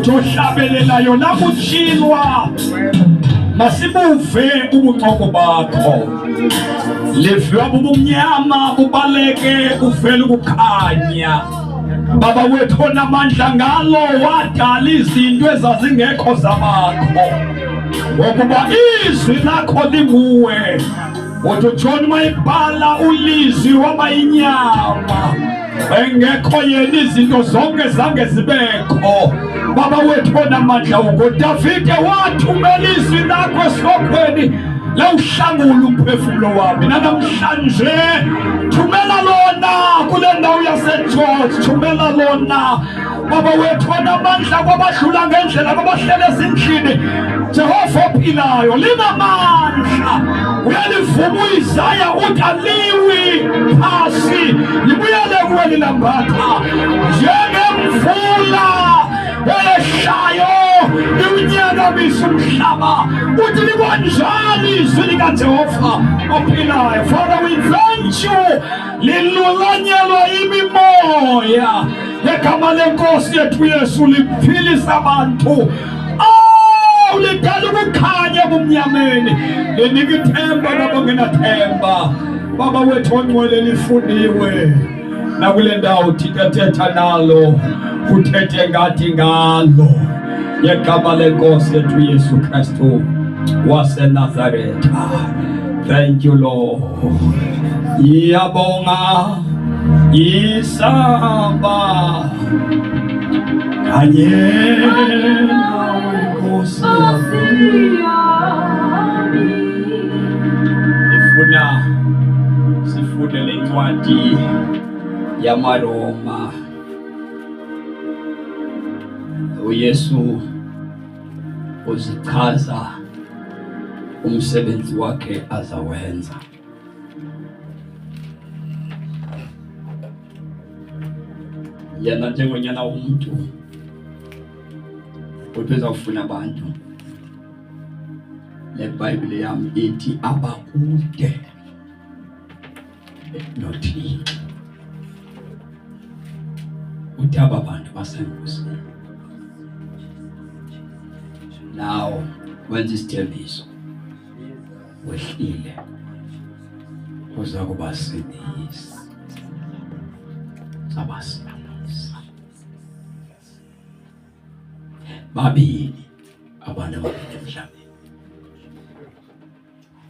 ujohlabelelayo lakutshilwa masibuve ubuncoko bakho liviwa bubumnyama bubaleke uvele ukukhanya Baba wethu onamandla ngalo wadala izinto ezazingekho zabakho ngokuba izwi lakho linguwe uJohn mayibhala ulizwi wabayinyama engekho yena izinto zonke zange zibekho Baba wethu onamandla uDavide wathumela izwi lakho esihlokweni lawuhlangula umphefumulo wami namhlanje thumela lona kule ndawo yaseGeorge thumela lona Baba wethu onamandla kwabadlula ngendlela kwabahlele ezindlini Jehova ophilayo linamandla uyalivuma uIsaya uthi aliwi phasi libuyele kuwe lilambatha njengemvula eshayo iwunyakamisa umhlaba uthi libonjani izwi likaJehova ophilayo. Father, we thank you lilulanyelwa imimoya yegama lenkosi yethu Yesu liphilisa abantu ulidala ukukhanya kumnyameni linika ithemba nabangenathemba. Baba wethu ongcwele lifuniwe nakule ndawo thetha nalo uthethe ngathi ngalo yegama lenkosi yethu Yesu Kristu waseNazaretha. Thank you Lord. Iyabonga isamba kanye nawe Nkosi yami. Sifunde le ncwadi yamaRoma. uYesu uzichaza umsebenzi wakhe azawenza. Yena njengonyana umuntu utheza ufuna abantu. Le Bible yami ithi abakude noThixo. Uthi abantu basengozini. Now wenza isithembiso wehlile uza kubasindisa sabasindisa babili abantu ababili emhlabeni,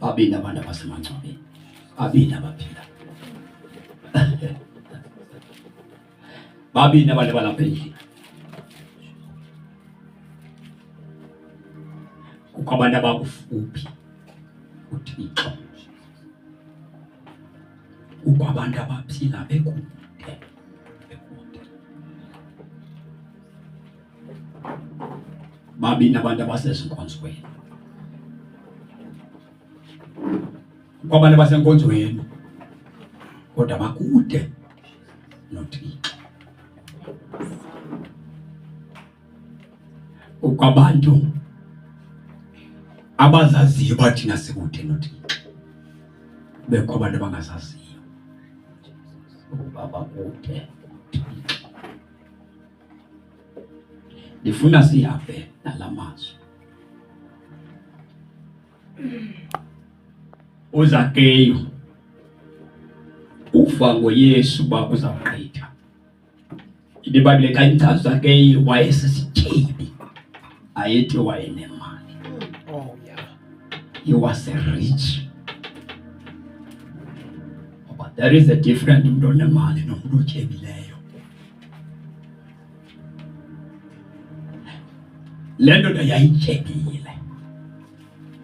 babili abantu abasemangcwabeni, babili abaphila babili abantu abalapha endlini. Kukho abantu abakufuphi uThixo, kukho abantu abaphila bekude. Babini abantu abasezinkonzweni, kukho abantu abasenkonzweni kodwa bakude noThixo. Kukho abantu abazaziyo bathi nasikude noThixo, bekho abantu abangazaziyo ukuba bakude. Ndifuna sihambe nalamazwi. uZakeyu ufa ngoYesu uba uzawugqitha. iBhayibhile xa ichaza uZakeyu wayesisityebi, ayethi wayenemali. Oh yeah. He was a rich. But there is a different umuntu onemali nomuntu otyebileyo. Le ndoda yayityebile.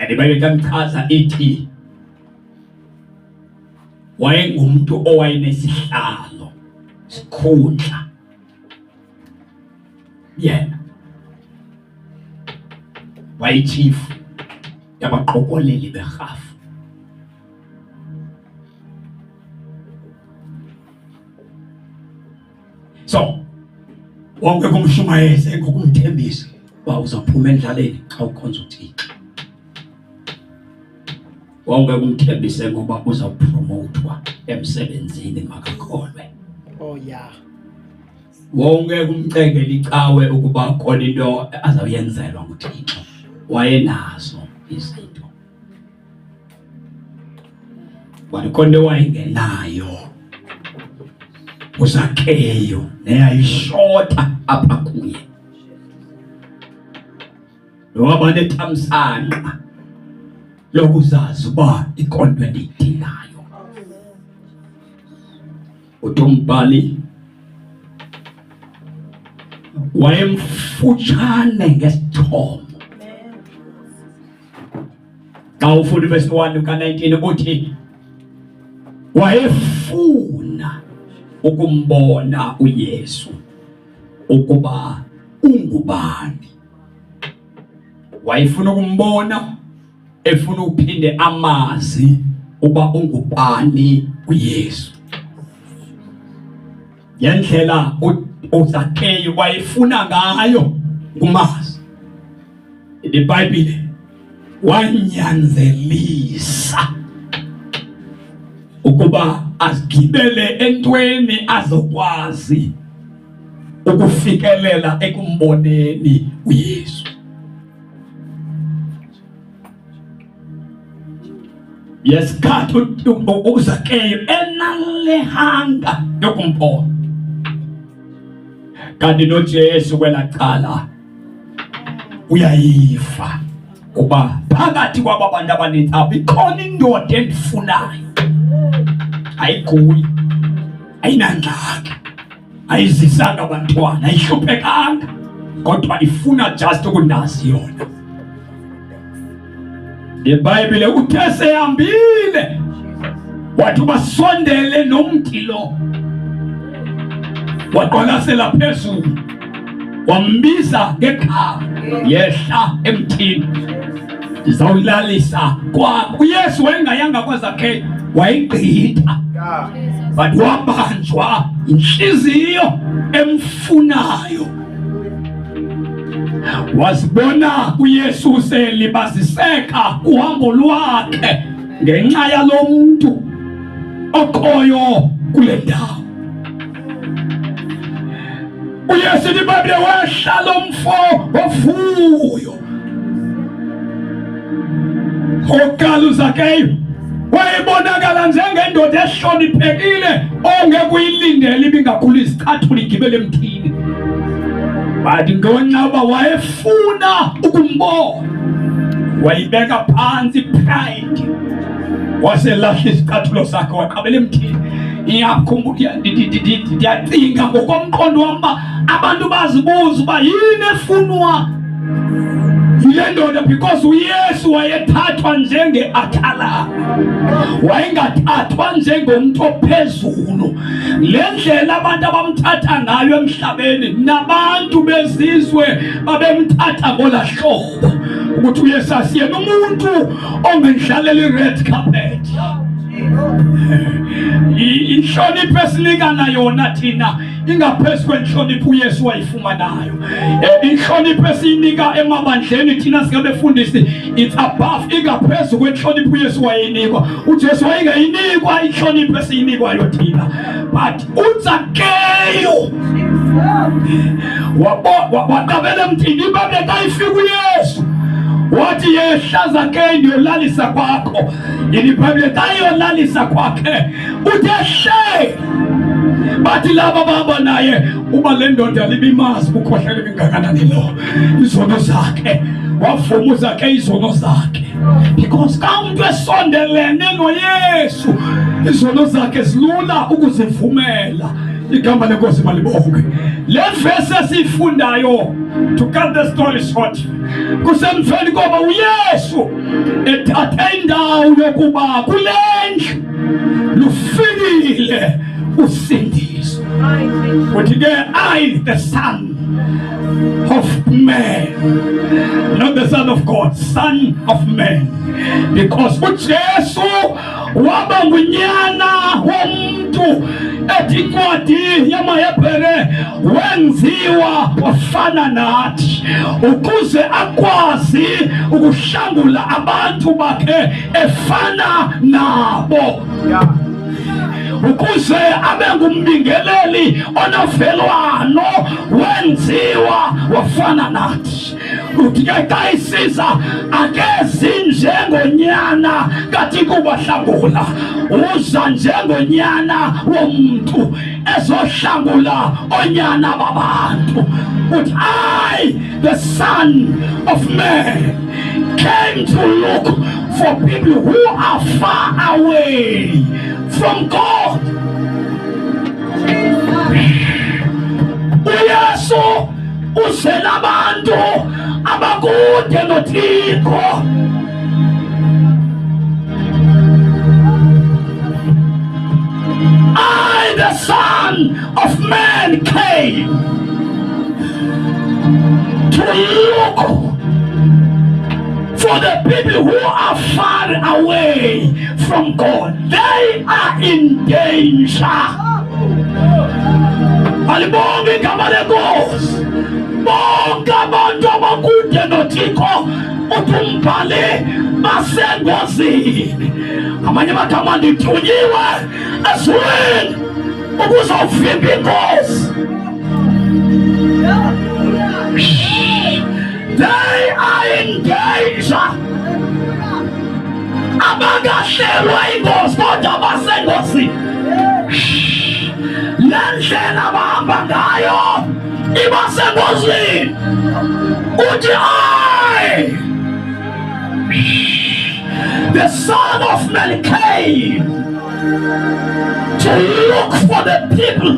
iBhayibhile xa ichaza ithi wayengumuntu owayenesihlalo sikhundla yena wayichief yabaqokoleli berhafu. So wonke kumshumayeze ngokumthembisa uba uzaphuma endlaleni xa ukhonza uThixo. Wonke kumthembise ngoba uzawupromotwa emsebenzini makakholwe. Oh yeah. wonke kumceke licawe ukuba khona into azawuyenzelwa nguThixo. Wayenazo izinto, walikhona wayengenayo uZakheyu neyayishota apha kuye. Waba nethamsanqa lokuzazi uba ikonto endiyidingayo. umbhali wayemfutshane ngesithomo. Xa ufunda verse 1 ka-19 uthi wayefuna ukumbona uYesu ukuba ungubani. Wayefuna ukumbona, efuna ukuphinde amazi uba ungubani uYesu. Yendlela uZakheyu wayefuna ngayo umazi. iBhayibhile wanyanzelisa ukuba azigibele entweni azokwazi ukufikelela ekumboneni uYesu. Yesikhathi uZakheyu enalehanga yokumbona, kanti noJesu kwelacala uyayiva kuba phakathi kwaba bantu abaninzi ikhona indoda endifunayo. Ayiguyi, ayinangxaki, ayizisanga abantwana, ayihluphekanga, kodwa ifuna just ukundazi yona. iBhayibhile uthe sehambile wathi basondele nomthi lo, waqwalasela phezulu, wambiza ngegama, yehla emthini, ndizawulalisa kwa uYesu. Wayengayanga kwaZakheyu, wayigqitha, but wabanjwa inhliziyo emfunayo. Wazibona uYesu uselibaziseka uhambo lwakhe ngenxa yalo muntu okhoyo kule ndawo. uYesu iBhayibhile wehla lo mfo ovuyo. Okokuqala uZakheyu wayebonakala njengendoda ehloniphekile ongekuyilindela ibingakhulu izicathulo igibele emthini. But ngenxa wayefuna ukumbona, wayibeka phansi pride, waselahla izicathulo zakhe waqabela emthini. Ndiyacinga ngokomqondo wami uba abantu bazibuza uba yini efunwa yile ndoda, because uYesu wayethathwa njenge-athala, wayengathathwa njengomntu ophezulu. Le ndlela abantu abamthatha ngayo emhlabeni, nabantu bezizwe babemthatha ngola hlobo, ukuthi uYesu asiyena umuntu ongendlalela i-red carpet. Inhlonipho esinikana yona thina ingaphezu kwenhlonipho uYesu wayifumanayo. Inhlonipho esiyinika emabandleni thina singabefundisi, it's above, ingaphezu kwenhlonipho uYesu wayinikwa. uJesu wayengayinikwa inhlonipho esiyinikwayo thina. But uZakheyu waqabela emthini. iBhayibhile xa ifika uYesu wathi yehla Zakheyu ndiyolalisa kwakho. iBhayibhile xa iyolalisa kwakhe uthi ehle. Bathi laba baba naye uba le ndoda libimazi ukukhohlela ibingakanani lo izono zakhe. Wavuma uZakheyu izono zakhe, because xa umuntu esondelene noYesu izono zakhe zilula ukuzivumela. Igama lenkosi malibonke. Le verse esifundayo, to cut the story short, kusemveni koba uYesu ethathe indawo yokuba kule ndlu lufikile usindiso. Uthi ke I, the Son of Man, not the Son of God, Son of Man, because uJesu waba ngunyana womuntu. Ethi incwadi yamaHebhere wenziwa wafana nathi ukuze akwazi ukuhlangula abantu bakhe efana nabo. ukuze abe ngumbingeleli onovelwano wenziwa wafana nathi. Uthi ke xa isiza akezi njengonyana kathi kubahlangula, uza njengonyana womntu ezohlangula onyana babantu. But I, the Son of Man, came to look for people who are far away from God. uYesu uzela abantu abakude noThixo. I, the Son of Man, came to look for the people who are far away from God. They are in danger. Alibonge igama lenkosi. Bonke abantu abakude noThixo utumbhale basengozini. Amanye amagama ndithunyiwe ezulwini ukuzovimba inkosi. They are in danger. Abakahlelwa ingozi kodwa basengozini. Lendlela abahamba ngayo ibasengozini. Uthi I, the Son of Man, came to look for the people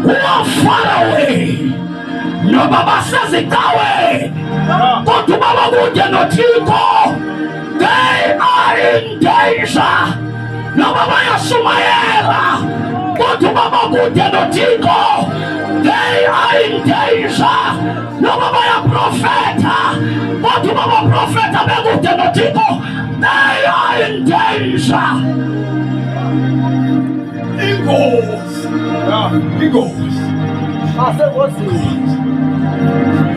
who are far away. Noba basezikawe kodwa babakude noThixo. They are in danger. Noba bayashumayela kodwa babakude noThixo. They are in danger. Noba bayaprofeta kodwa babaprofeta bekude noThixo. They are in danger. Ingozi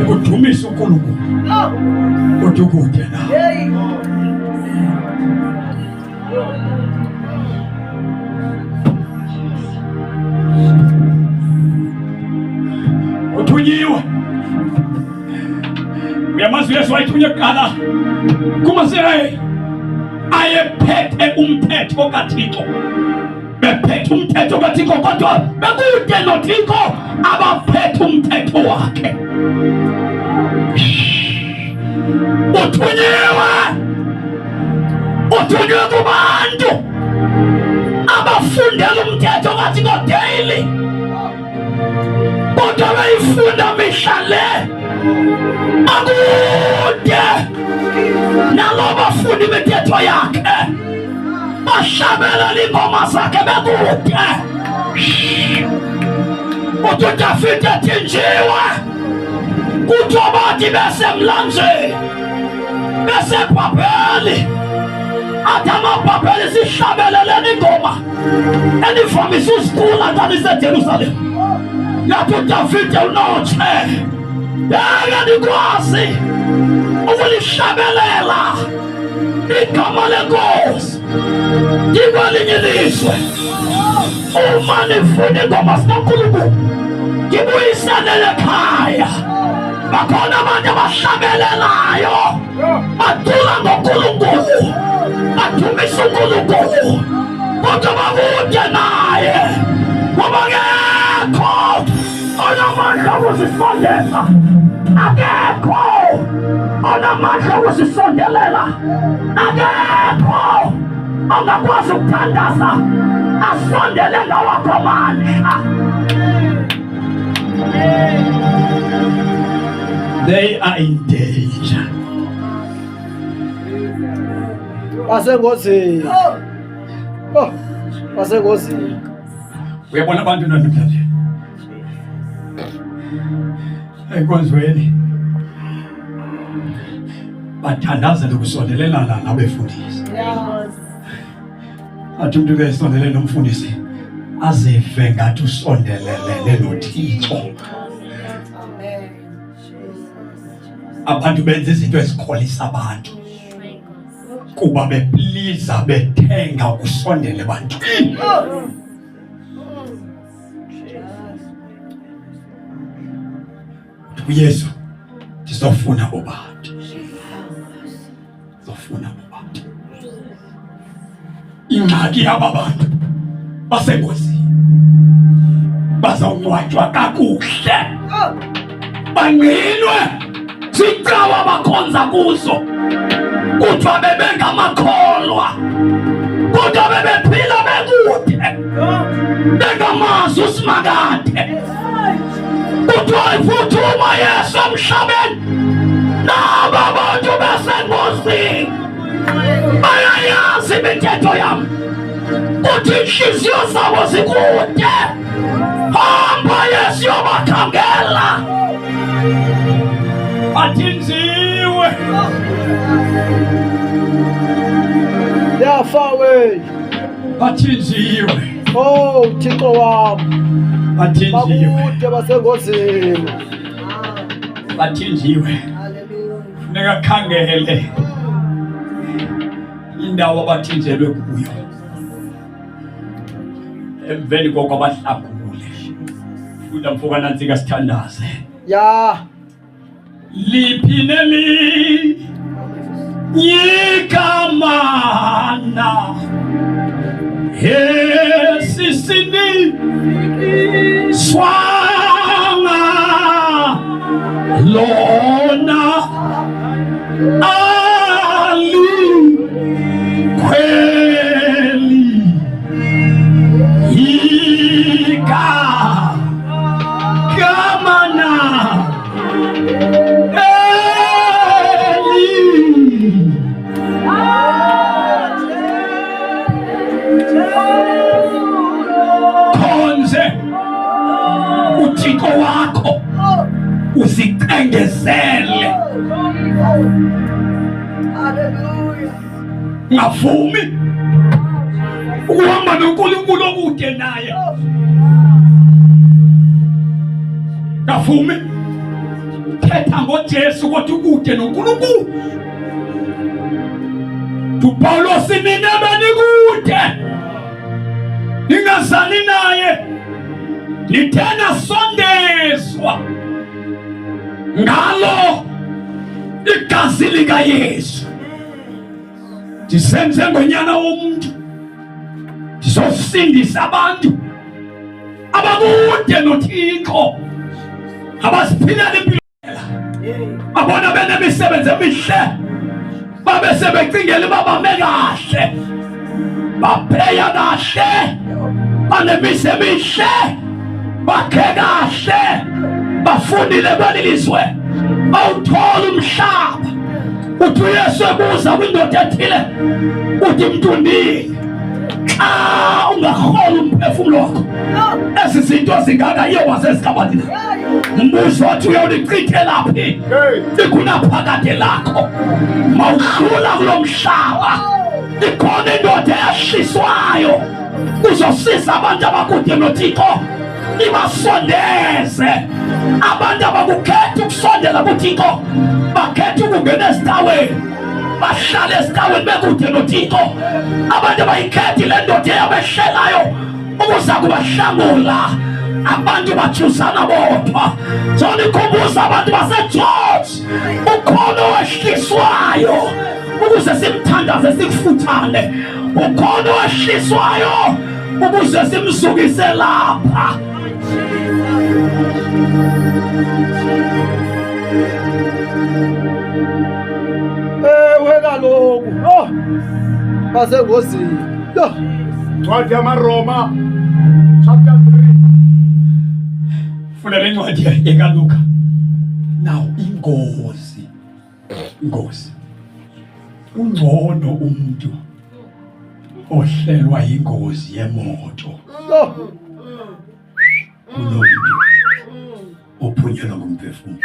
ukudumisa uNkulunkulu kodwa ukude na. Uthunyiwe. Uyamazi Yesu wayithunya kuqala kumaSirayeli ayephethe umthetho kaThixo. Bephethe umthetho kaThixo kodwa bekude noThixo abaphethe umthetho wakhe. Uthunyiwe kubantu abafundela umthetho kaThixo daily kodwa bayifunda mihla le akude nalo bafundi bemithetho yakhe bashabela ingoma zakhe bekude. Uthi Dafide ethinjiwe kuthiwa bathi besemlanjeni besebhabheli athi amabhabheli sihlabeleleni ingoma enivamise uzicula xa niseJerusalem. Yathi uDavide unotshe yeke ndikwazi ukulihlabelela igama lenkosi ndikwelinye ilizwe. Uma nifuna ingoma zikaNkulunkulu ndibuyiselele ekhaya. Bakhona abantu abahlabelelayo bacula ngoNkulunkulu badumisa uNkulunkulu kodwa bakude naye ngoba akekho onamandla okuzisondeza. Akekho onamandla okuzisondelela. Akekho ongakwazi ukuthandaza asondele ngawakho amandla. They are in danger. Basengozini. Basengozini. Uyabona abantu namhlanje enkonzweni bathandazela ukusondelelana nabefundisi. Athi umuntu ke esondelele nomfundisi azive ngathi usondelelene noThixo. Abantu benza izinto ezikholisa abantu. kuba bepliza bethenga ukusondela ebantwini. uYesu ndizofuna bobantu, ndizofuna bobantu. Ingxaki yaba bantu basengozini, bazawungcwatywa kakuhle, bangqinwe zicawa abakhonza kuzo, kuthiwa bebengamakholwa, kodwa bebephila bekude, bengamazi uSimakade. Kuthiwa ifuthuma Yesu emhlabeni, naba bantu basengozini bayayazi imithetho yami, kuthi inhliziyo zabo zikude. Hamba Yesu yobakhangela. Bathinziwe, yafawe, bathinziwe. Oh Thixo wami, bathinziwe, bakude basengozini, bathinziwe. Funeka khangele indawo abathinzelwe kuyo, emveni koko abahlangule. Funda mfoka nantsika sithandaze. ya Liphi neli yikamana esisini swanga lona ali kweli yikamana khonze uThixo wakho, uzicengezele. Ngavumi ukuhamba noNkulunkulu okude naye, ngavumi thetha ngoJesu kodwa ukude noNkulunkulu. uPawulos nina benikude, ningazali naye, nithena sondezwa ngalo igazi likaYesu. Ndisenze ngonyana womuntu, ndizosindisa abantu abakude noThixo, abasiphilela impilo, babona benemisebenzi emihle, babe sebecingela babame kahle, bapheya kahle, banemise emihle, bakhe kahle, bafundile belilizwe, bawuthola umhlaba. Uthi uYesu ebuza kwindoda ethile, uthi mntundini, xa ungarhola umphefumulo wakho, ezi zinto zingaka yewa zezikabalile. Umbuzo wathi uyawulichithela phi ikunaphakade lakho? Mawudlula kulo mhlaba, ikhona indoda eyahliswayo kuzosiza abantu abakude noThixo, ibasondeze. Abantu abakukhetha ukusondela kuThixo, bakhetha ukungena esitaweni, bahlale esitaweni bekude noThixo. Abantu abayikhethi le ndoda eyabehlelayo ukuza kubahlangula. Abantu bathusana bodwa. Jona ikhumbuza abantu baseGeorge, ukhona owehliswayo ukuze simthandaze sikufuthane, ukhona owehliswayo ukuze simzukise lapha. ewe kaloku basengozini. Ncwadi yamaRoma chapter 3. Funa le ncwadi yekaLuka. Now ingozi, ungcono umuntu ohlelwa ingozi yemoto kunomuntu ophunyelwa ngumphefumulo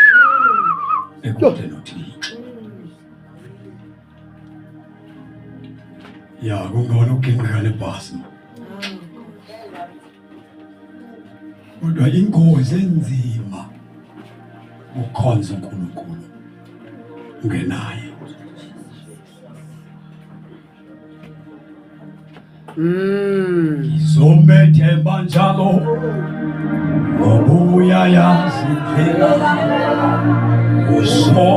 ekude noThixo. Ya kungcono ukugingqika nebhasi, kodwa ingozi enzima ukhonza uNkulunkulu ungenaye. Ngizomethemba njalo ngobuya yazi phela uso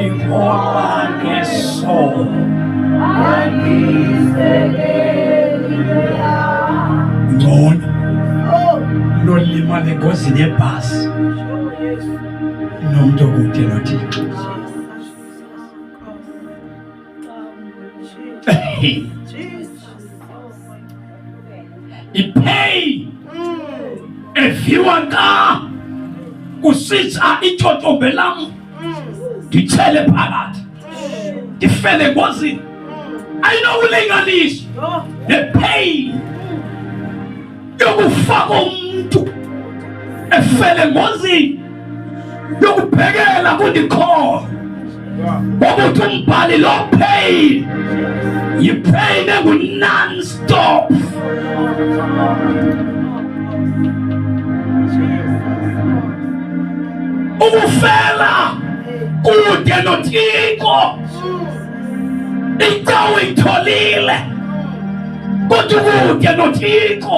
ikhola ngeso ngcono nolima engozini yebhasi nomuntu okude noThixo. Ipain efiwa ka kusitha ithotombe lam ndithele phakathi ndifele engozini ayinokulinganiswa nepain yokufaka umuntu efele engozini yokubhekela kundikhola ngokuthi umbhali lo pain yipain engu-non-stop. Ukufela kude noThixo indawo itholile kodwa kude noThixo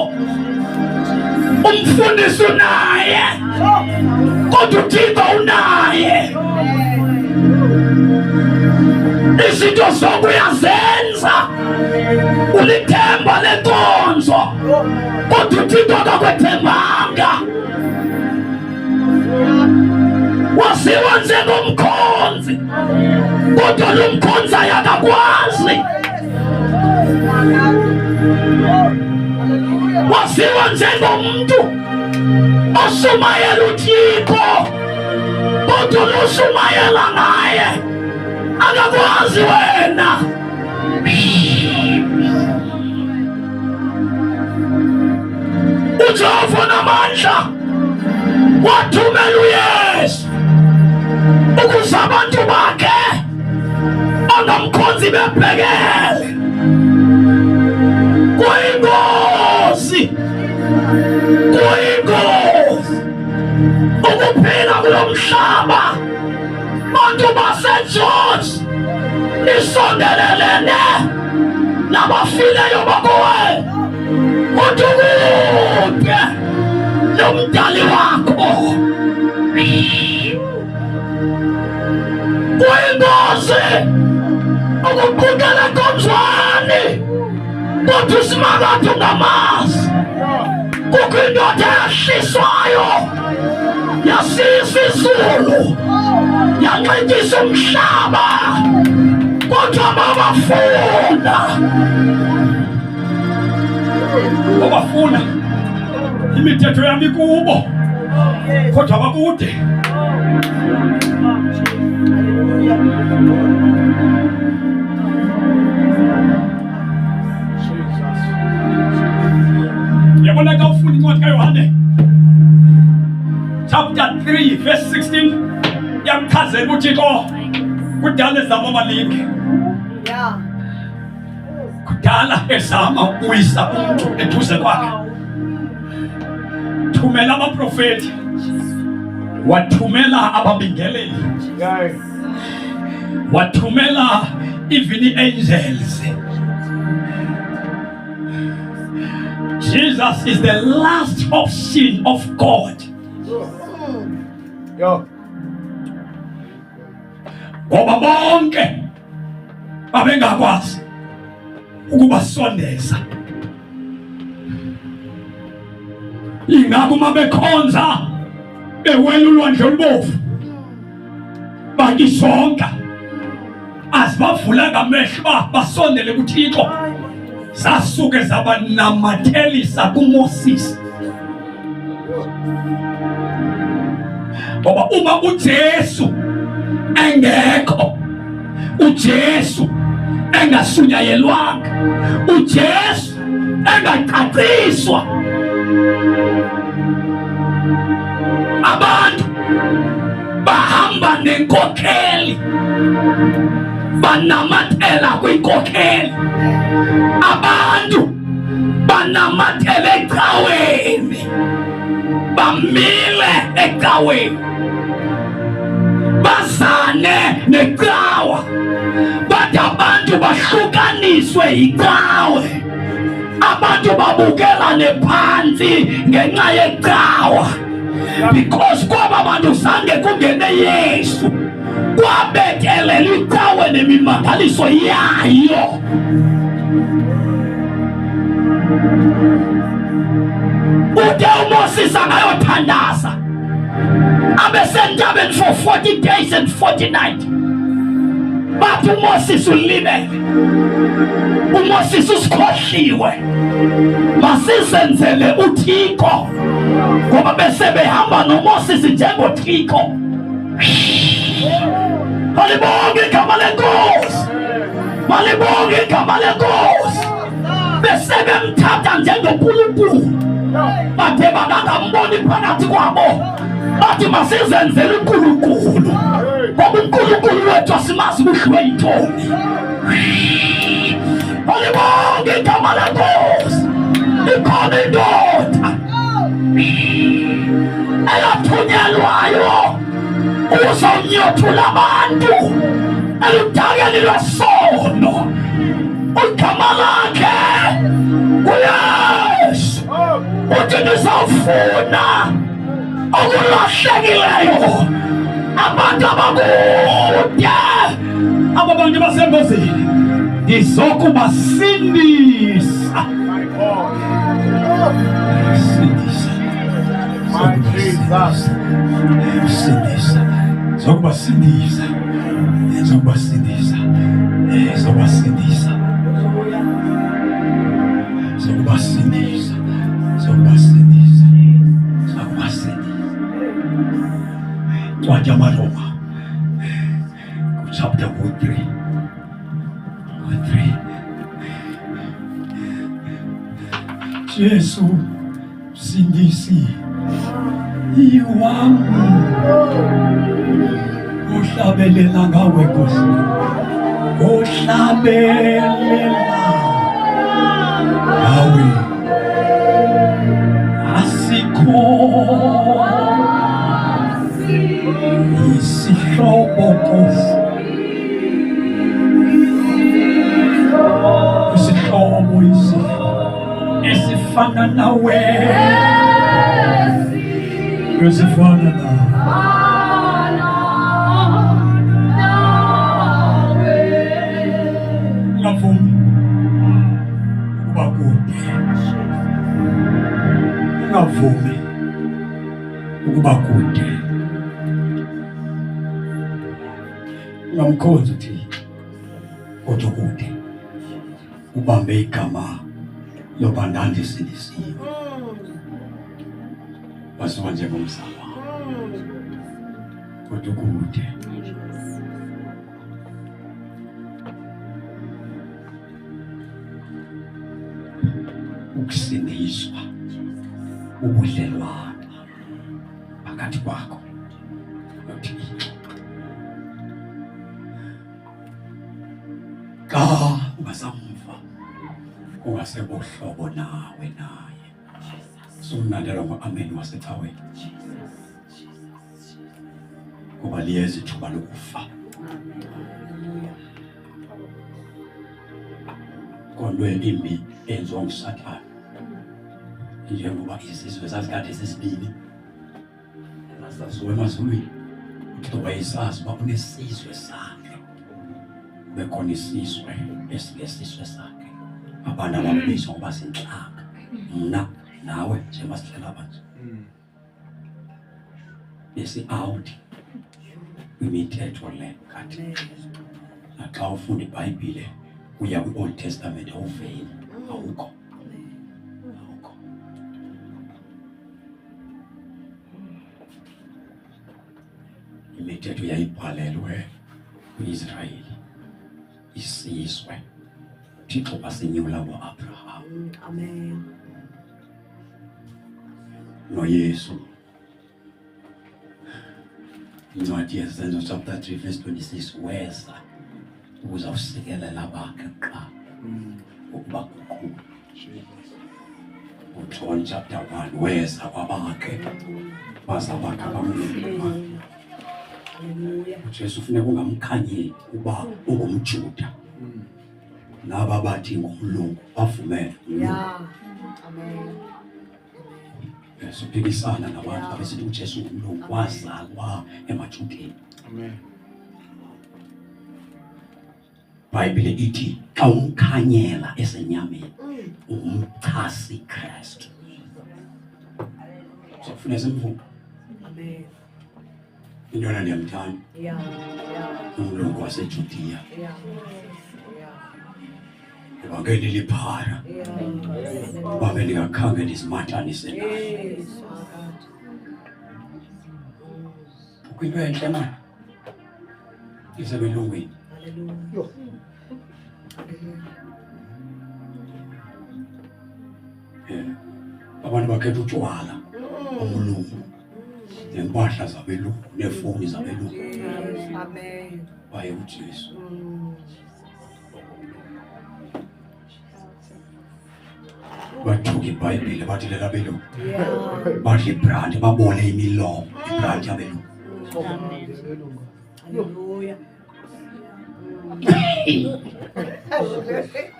umfundisi unaye kodwa uThixo unaye. Izinto zonke uyazenza ulithemba lenkonzo kodwa uThixo akakwethembanga. Wasiwa njengomkhonzi kodwa lo mkhonzayo akakwazi. Wasiwa njengomntu oshumayela uThixo kodwa lo shumayela ngaye akakwazi wena. uJehova namandla wathumela uYesu ukuze abantu bakhe onomkhonzi bebhekele kuyingozi ukuphila kulo mhlaba. Bantu baseJozi nisondelelene nabafileyo bakowe kude nomdali wakho. Kuyingozi ukubukela enkonzweni kodwa usimakade ungamazi. Kukho indoda eyahliswayo yasisa izulu yanxityisa umhlaba kodwa babafuna imithetho yami kubo kodwa bakude. Yabona ka ufunda incwadi kaYohane chapter 3 verse 16 yamchazela uThixo kudala ezama amalinge. Kudala ezama ukuyisa umuntu eduze kwakhe. Thumela abaprofeti, wathumela ababingeleli, wathumela even angels. Jesus is the last option of God. Ngoba bonke babengakwazi ukubasondeza. Ingakho uma bekhonza bewela ulwandle olubovu bakisonka azibavulanga amehlo basondele kuThixo, zasuke zabanamathelisa kuMoses. Ngoba uma uJesu engekho, uJesu engasunyayelwanga, uJesu engacaciswa, abantu bahamba nenkokheli, banamathela kwinkokheli. Abantu banamathela ecaweni, bamile ecaweni, bazane necawa, bathi abantu bahlukaniswe yicawe. abantu babukelane phansi ngenxa yecawa, because kwaba bantu zange kungene Yesu, kwabekelela icawa nemimangaliso yayo. Ude uMoses angayothandaza abesentabeni for 40 days and 40 nights. Bathi uMoses ulibele, uMoses usikhohliwe, masizenzele uThixo, ngoba bese behamba noMoses njengoThixo. Malibonge igama lenkosi, malibonge igama lenkosi. Bese bemthatha njengoNkulunkulu, bathe bakangamboni phakathi kwabo, bathi masizenzele uNkulunkulu, ngoba uNkulunkulu wethu asimazi kuhlwe yintombi. Malibonge igama lenkosi. Ikhona indoda eyathunyelwayo uzawunyothula abantu eludakeni lwesono. Igama lakhe uYesu. Uthi nizawufuna okulahlekileyo, abantu abakude, aba bantu basengozini ngizokubasindisa. Sindisa, sindisa, zokubasindisa, zokubasindisa, zokubasindisa, zokubasindisa, zokubasindisa, zokubasindisa. Ncwadi yamaRoma chapter 3. Jesu msindisi iwami, uhlabelela ngawe Nkosi, uhlabelela ngawe, asikho isihlobo Nkosi, isihlobo esifana nawe, esifana nawe. Ungavumi ukuba kude, ungavumi ukuba kude. Ungamkhonza uThixo kodwa kude, ubambe igama loba ndandisindisiwe, wasuka njengomzala kodwa kude. Ukusindiswa, ubudlelwano phakathi kwakho noThixo. Ka ungasamva, ungasebohlobo nawe naye, sumnandela ngo-amen wasecaweni, ngoba liyeza ithuba lokufa. Kondwe imbi enziwa nguSathane, njengoba isizwe sasikade sesibili saziwe emazulwini, uThixo wayesazi uba unesizwe sakhe, bekhona isizwe esingesizwe sakhe, abantu ababizwa ngoba zinhlanga, mna nawe njengoba sihlala manje. Besi-out kwimithetho le kade, naxa ufunda iBhayibhile uya kwi-Old Testament awuveli, awukho. Imithetho yayibhalelwe kwi-Israyeli, isizwe Thixo basinyula ngo-Abraham. Amen. NoYesu. Incwadi yeZenzo chapter 3 verse 26, weza uzawusikelela bakhe kuqala ukuba kukhulu. uJohn chapter 1, weza kwabakhe bazabakha bamlima. uJesu ufuneka ungamkhanyeli uba ungumJuda, Laba bathi ngumlungu bavumele. Yeah. Amen. Siphikisana nabantu abesithi uJesu ngumlungu wazalwa emaJudeni. Amen. Bible ithi xa umkhanyela esenyameni umchasi Kristu. Sifuna simvume. Amen. Indona ndiyamthanda. Yeah. Umlungu waseJudiya. Yeah. Evangeli liphara. Babe ndingakhange ndizimathanise naye. Yes. Kwinto entle manje. Isebelungwini. Hallelujah. Abantu bakhetha utshwala umlungu nempahla zabelungu neefowuni zabelungu. Amen. Baye uJesu. Bathuka iBhayibhile bathi lela belungu. Badla ibrandi babole imilomo ibrandi yabelungu. Hallelujah.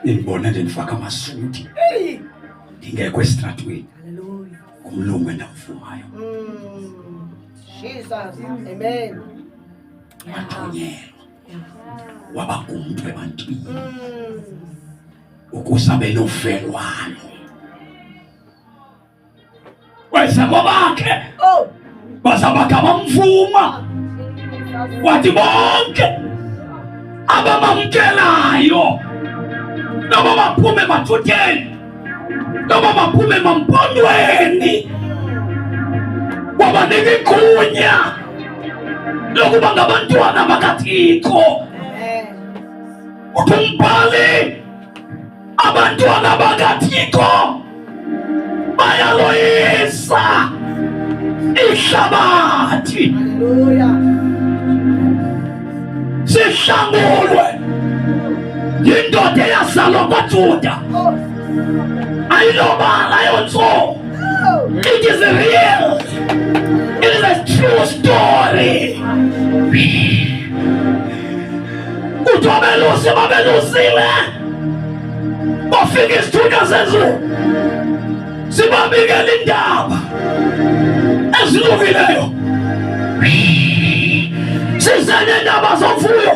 Ndibona nje ndifaka amasuti ndingekho esitratweni. Hallelujah. Umlungu endamfumayo. Jesus. Amen. Wathunyelwa waba ngumntu ebantwini ukuze abe nofelwano. Wesabo bakhe bazabakha bamvuma. Wathi bonke abamamkelayo noma baphume emathuteni noma baphume emampondweni wabanika igunya lokuba ngabantwana bakaThixo. Uthi umbhali abantwana bakaThixo bayaloyisa ihlabathi. Sihlangulwe yindoda eyazalwa kwaJuda. Ayilobala yonso. It is real. It is a true story. Kuthi abelusi babelusile bafika isithunywa sezulu sibabikela indaba ezilukileyo. Sizele indaba zomfuyo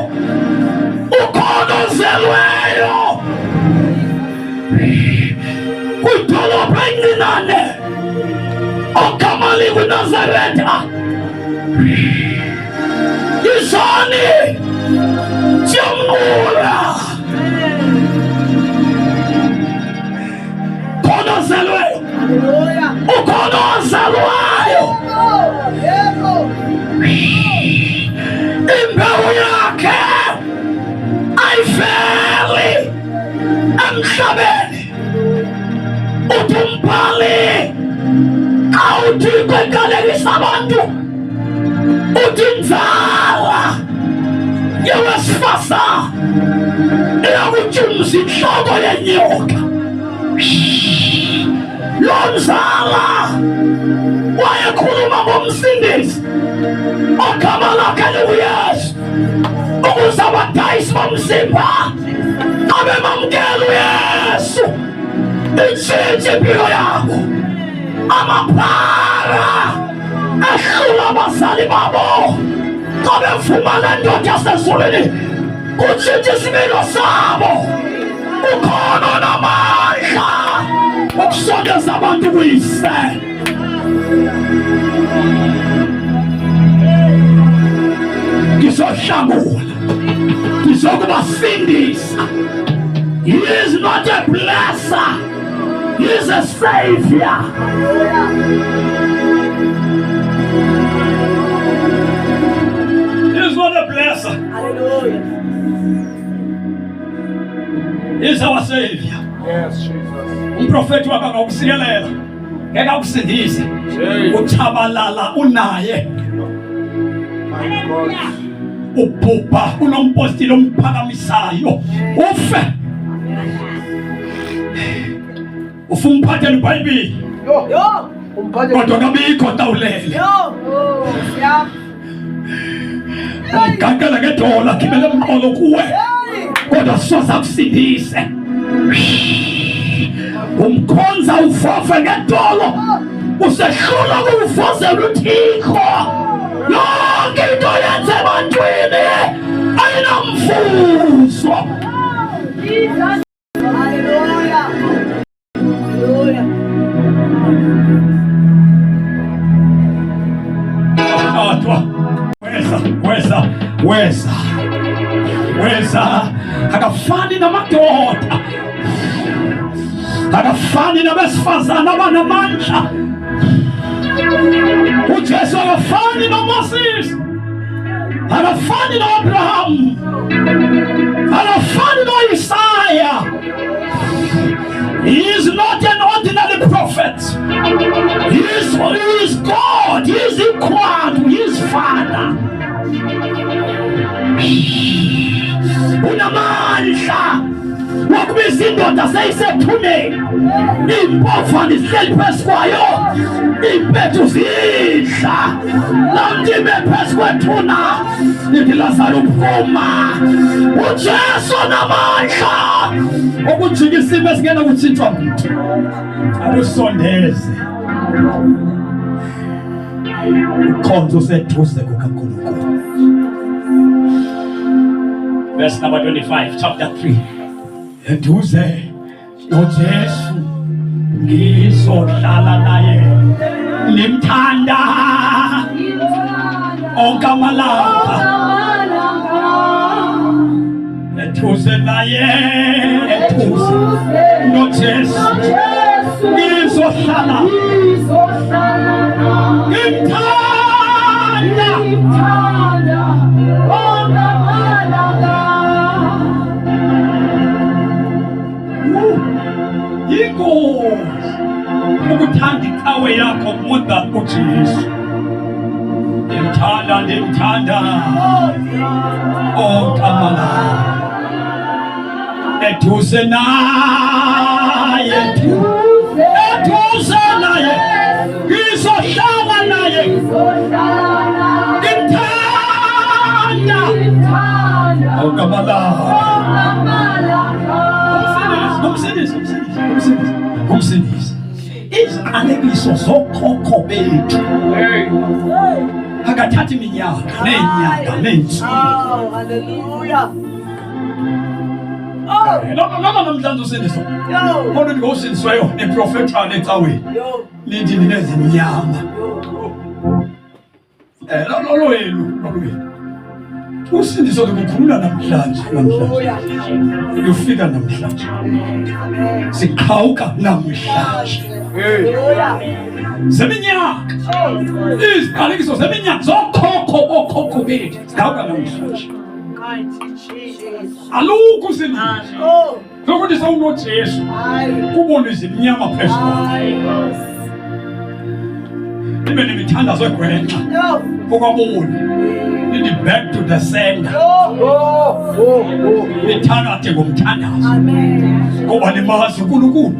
ukhona ozelweyo kwidolophu encinane ogama likuNazaretha. Izani siyamqula khona ozelweyo ukhona ozalwayo. Imbewu yakhe ayifeli emhlabeni. Uthi umbhali awuthi kwenkalekisa abantu uthi inzala yowesifazane iyakujumisa inhloko yenyoka. Lo mzala wayekhuluma ngomsindisi ogama lakhe linguYesu ukuze abadayisi bomzimba abemamkela uYesu itshintshe impilo yabo. Amaphara ahlula abazali babo xa bevuma le ndoda yasezulwini kutshintshe isimilo sabo. Ukhona namandla ukusondeza abantu kuyise. Ngizohlangula, ngizokubasindisa. He is not a blesser, he is a savior. He is not a blesser. Hallelujah. He is our savior. Yes, Jesus. Umprofeti wakhe akakusikelela ngeke akusindise. Uchabalala unaye. My God. Ubhubha unompostile omphakamisayo ufe. Ufuna umphathele iBhayibhile kodwa kabikho tawulele. Ngaqala ngedola gibele emqolo kuwe. kodwa soza kusindise. Umkhonza ufofe ngedolo, usehlula ukuvozela uThixo. Yonke into yenze ebantwini ayinamvuzo. Hallelujah. Hallelujah. Atwa weza akafani namadoda, akafani nabesifazana abanamandla. uJesu akafani noMoses, akafani noAbraham, akafani noIsaiah. He is not an ordinary prophet. He is God. He is equal to his Father. Unamandla wakubiza indoda seyisethuneni, impova lihleli phezu kwayo, impethu zidla, lamntime phezu kwethuna, lithi Lazaro phuma. uJesu namandla ukujika isimo esingena kutshintshwa muntu. Akusondeze ukhonzo useduze kukaNkulunkulu. Verse number 25, chapter 3. Eduze noJesu ngizohlala naye, ngimthanda onke amalanga. Eduze naye, eduze noJesu ngizohlala, ngimthanda yingozi ukuthanda icawe yakho more than uJesu. Ndimthanda onke amalanga. Eduze naye, eduze naye, ngizohlala naye, ngimthanda onke amalanga. Kumsindisa iziqalekiso zokhokho bethu akathathi iminyaka nenyanga nensuku. Hallelujah. Noma namhlanje usindiswa kodwa ngosindisweyo eprofethana ecaweni lithi ninezimnyama. Lolo wenu usindiso lokukhulula namhlanje ufika namhlanje, siqhawuka namhlanje. Zeminyaka iziqalekiso zeminyaka zokhokho bokhokho bethu siqhawuka namhlanje. Alukho usindiso lokuthi sawunoJesu kubona izimnyama phezu kwakho, ibe nemithandazo egwenxa okwabona lithi back to the sender. Nithandathe ngomthandazo ngoba nimazi uNkulunkulu.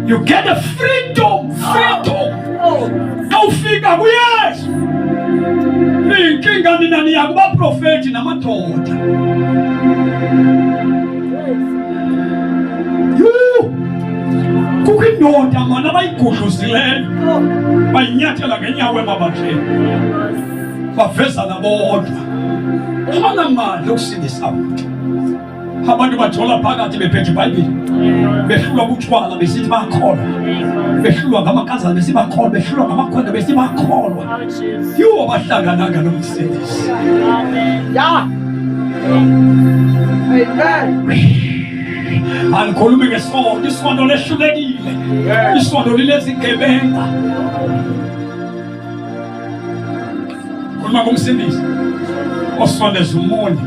You get a freedom. Nawufika kuYesu inkinga nina niya kubaprofethi namadoda. Kukho indoda mana bayigudluzileyo, bayinyathela ngenyawo emabandleni, bavezana bodwa, abanamandla okusindisa umuntu. Abantu bajola phakathi bephethe iBhayibhile, behlulwa butshwala besithi bakholwa, behlulwa ngamakazana besithi bakholwa, behlulwa ngamakhwenda besithi bakholwa. Yiwo bahlangananga nomsindisi. Angikhulumi ngesondo, isondo lehlulekile, isondo linezigebenga. Khuluma ngomsindisi osondeza umuntu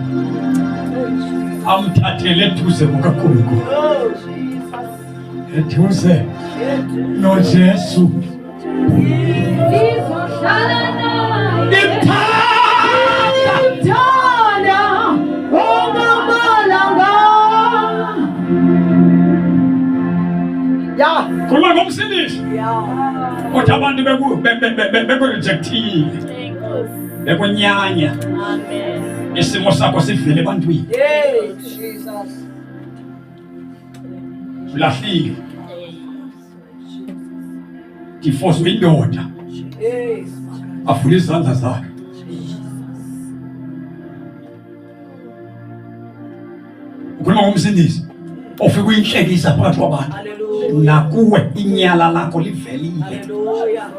amthathele eduze kukaNkulunkulu, eduze noJesu. Khuluma ngomsindisi kodwa abantu bekurejectile. Bekunyanya. Amen. Isimo sakho sivele ebantwini. Hey, Jesus. Ulahlile. Tifozwe indoda. Hey. Avule izandla zakhe. Ukhuluma ngomsindisi ofika uyinhlekisa phakathi kwabantu. Hallelujah. Nakuwe inyala lakho livelile. Hallelujah.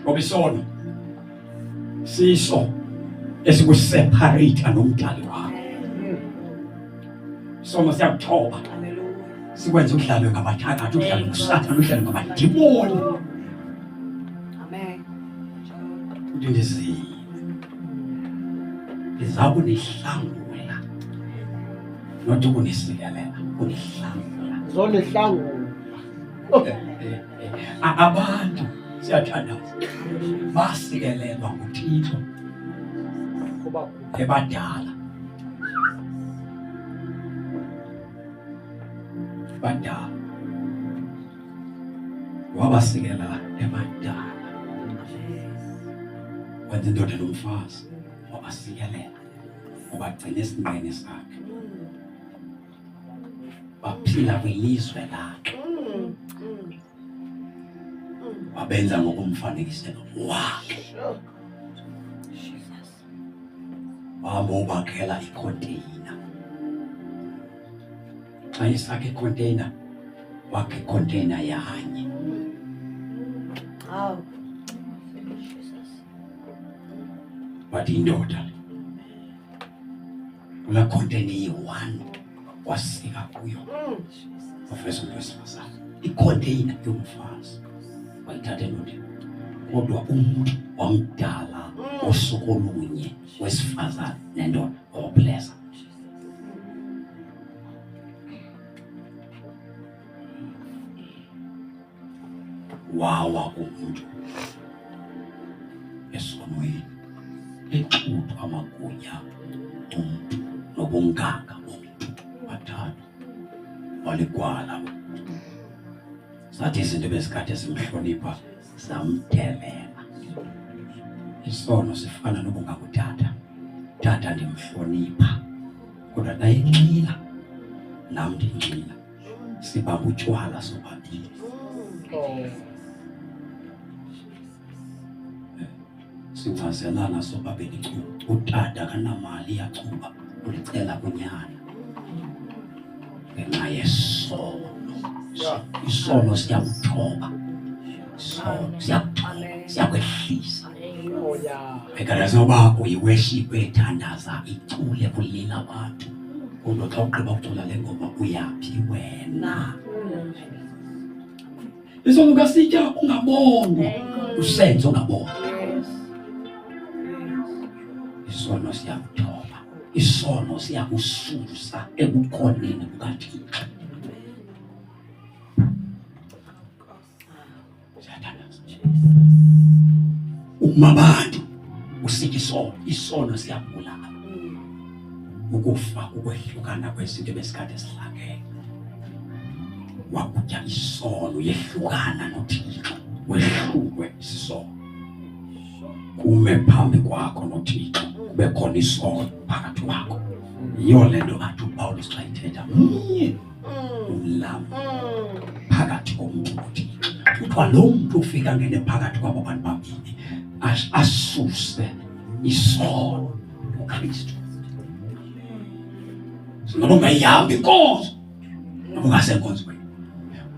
Ngoba isono siso esikuseparate nomdali wakho. Isono siyakuthoba. Hallelujah. Sikwenza ukudlalwe ngabathakathi, ukudlalwe nguSathane, ukudlalwe ngamadimoni. Amen. Uthi ndizaba unihlangula. Not ukunisilelela, unihlangula. Zonihlangula. Abantu siyathandaza. Basikelelwa nguThixo Kuba ebadala. Badala. Wabasikela ebadala. Wenza indoda nomfazi. Wabasikelela. Wabagcina esinqeni sakhe. Baphila kwilizwe lakhe. Wabenza ngokumfanekisela wakhe. Wabakhela icontainer. Xa isakhe icontainer, wakhe icontainer yanye. Wow. Wathi indoda kula container yi-1 wasika kuyo. Professor wesifazane. Icontainer yomfazi. Wayithatha indoda. Kodwa umuntu wamdala usuku olunye wesifazane nendoda wablessa. Wawa umuntu esonweni exuthu amagunya umuntu nobunganga umuntu bathathu waligwala. Sathi izinto besikade simhlonipha samdelela. Isono sifana nobungakuthatha. Tata ndimhlonipha kodwa nayinxila nam ndinxila. Sibamba utywala sobabili. Sichazelana sobabili cuba. Utata kanamali yacuba ulicela kunyana. Ngenxa yesono. Isono siyakuthoba. Isono siyakuthoba. Siyakwehlisa. Ekalazo bakho iworship ethandaza icule kulila abantu. Kodwa xa ugqiba ukucula le ngoma uyaphi wena? Isono kasitya ungabonwa. Usenzo ungabonwa. Isono siyakuthoba. Isono siyakususa ebukhoneni bukaThixo. Uma abantu usithi isono siyabulala. Ukufa ukwehlukana kwezinto besikade sihlangene. Wakutya isono yehlukana noThixo. Wehlukwe isono. Kume phambi kwakho noThixo kube khona isono phakathi kwakho. Yiyo lento athi uPawulos xa ethetha umlamo phakathi komuntu noThixo. Kuthiwa lo muntu ufika ngene phakathi kwabo bantu babili asuse isono uKristu. Ngoba ungayihamba inkonzo noma ungasenkonzweni.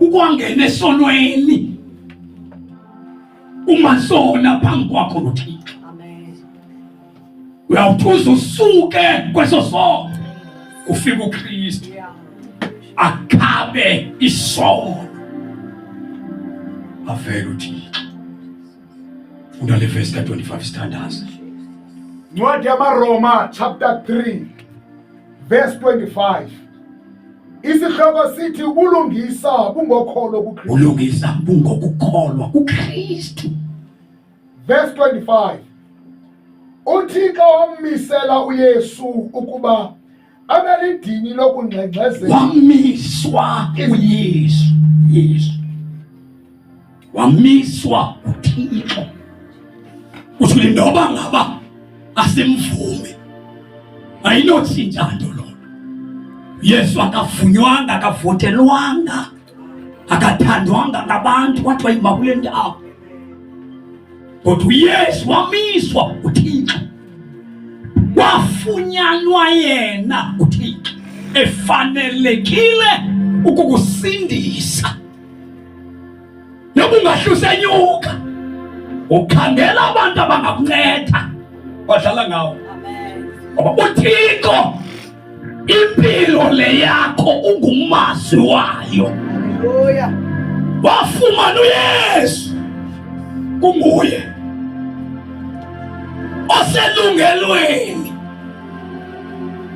Ukwangena esonweni umasona phambi kwakho noThixo. Amen. Uyawuthuza usuke kweso sono ufika uKristu akhabe isono. Avele uThixo. Funda le verse ka-25 standards. Ncwadi yamaRoma chapter 3 verse 25. Isihloko sithi ubulungisa bungokholo kuKristu. Ulungisa bungokukholwa kuKristu. Verse 25. uThixo wamisela uYesu ukuba abe lidini lokungxengxezela. Wamiswa uYesu. Yesu wamiswa uThixo. Uthi ndoba ngaba asimvume ayinotshintsha nto lo. Yesu akavunywanga, akavotelwanga, akathandwanga ngabantu kwathiwa yima kule ndawo. Kodwa uYesu wamiswa uThixo, wafunyanwa yena uThixo efanelekile ukukusindisa. Noba ungahlusenyuka ukhangela abantu abangakunceda wadlala ngawo. Ngoba uThixo impilo le yakho ungumazi wayo. Wafumana uYesu kunguye oselungelweni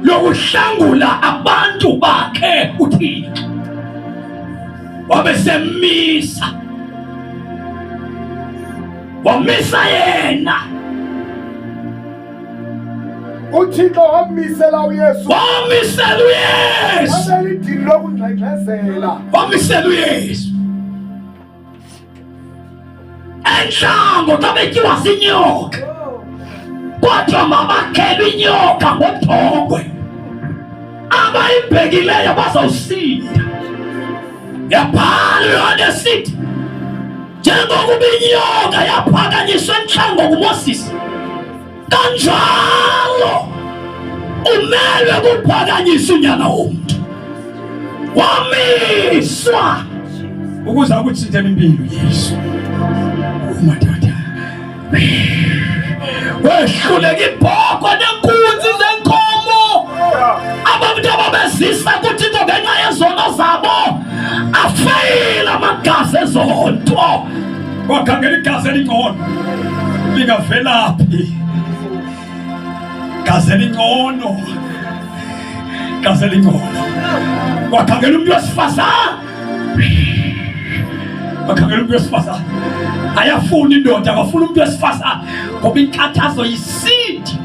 lokuhlangula abantu bakhe uThixo. Wabesemisa, wamisa yena. uThixo wamisela uYesu. Wamisela uYesu. Abelidini lokungxengxezela. Wamisela uYesu. Entlango xa betyiwa zinyoka, kodwa mabakhele inyoka ngodongwe. Abayibhekileyo bazawusinda. Yabhala uYohane esithi njengokuba inyoka yaphakanyiswa entlango nguMoses, kanjalo umelwe kuphakanyiswa uNyana woMntu. Wamiswa ukuze akuthintele impilo Yesu. Umadoda wehluleka ibhokwe nenkunzi zenkomo. Abantu ababezisa kuThixo ngenxa yezono zabo afeyila amagazi ezonto. Wakhangela igazi elingcono lingavelaphi. Gazi elingcono, gazi elingcono. Wakhangela umuntu wesifazane, wakhangela umuntu wesifazane. Ayafuna indoda, akafuna umuntu wesifazane ngoba inkathazo yisindi.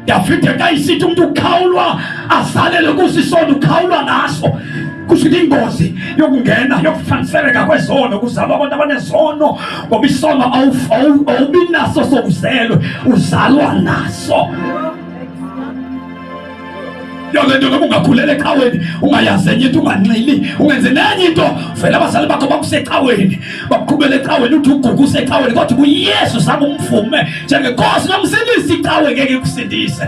Davide kayisithi umuntu ukhawulwa azalele kusisono, ukhawulwa ngaso. Kusho ingozi yokungena yokufanseleka kwezono, kuzalwa abantu abanezono. Ngoba isono awubi naso sokuzelwe, uzalwa naso. Yonke into noma ungakhulele ecaweni, ungayazi enye into, unganxili, ungenze nenye into, vele abazali bakho bakusecaweni, bakuqhubele ecaweni, uthi ugugu usecaweni, kodwa uYesu zange umvume njengenkosi nomsindisi. Icawe ngeke ikusindise.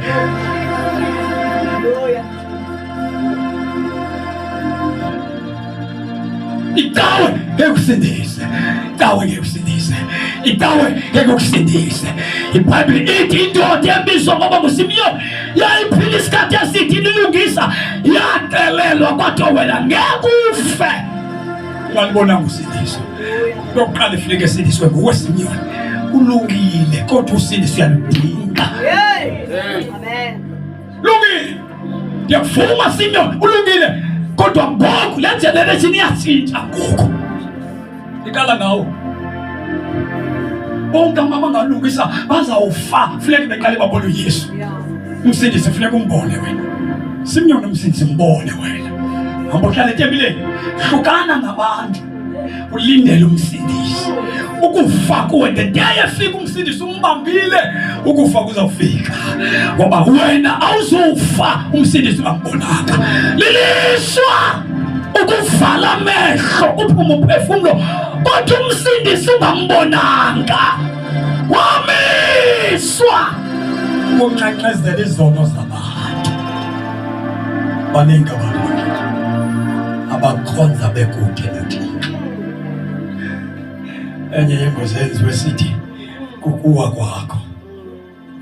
Icawe ngeke ukusindise. Icawe ngeke ukusindise. Icawe ngeke ukusindise. iBhayibheli ithi indoda ebizwa ngoba nguSimiyoni yayiphila isikhathi eside ilungisa, yaxelelwa kodwa wena ngeke ufe. Ungalibona ngusindiso. Lokuqala ifuneka esindiswe nguwe Simiyoni. Ulungile kodwa usindiso uyaludinga. Amen. Lungile. Ngiyavuma Simiyoni, ulungile. Kodwa ngoku le generation iyathinta ngoku. Iqala ngawo. Bonke amama ngalungisa bazawufa, funeka beqale babone uYesu. Umsindisi funeka umbone wena. Simiyoni umsindisi mbone wena. Hamba uhlale etembeleni, hlukana nabantu, ulindele umsindisi. Ukufa kuwe the day efika umsindisi umbambile, ukufa kuzawufika. Ngoba wena awuzofa umsindisi ungambonanga. Liliswa ukuvala amehlo uphume uphefumulo, kodwa umsindisi ungambonanga. Wamiswa ukunxexezela izono zabantu. Baningi abantu abakhonza bekude noThixo. Enye yengozi eyenziwe sithi kukuwa kwakho,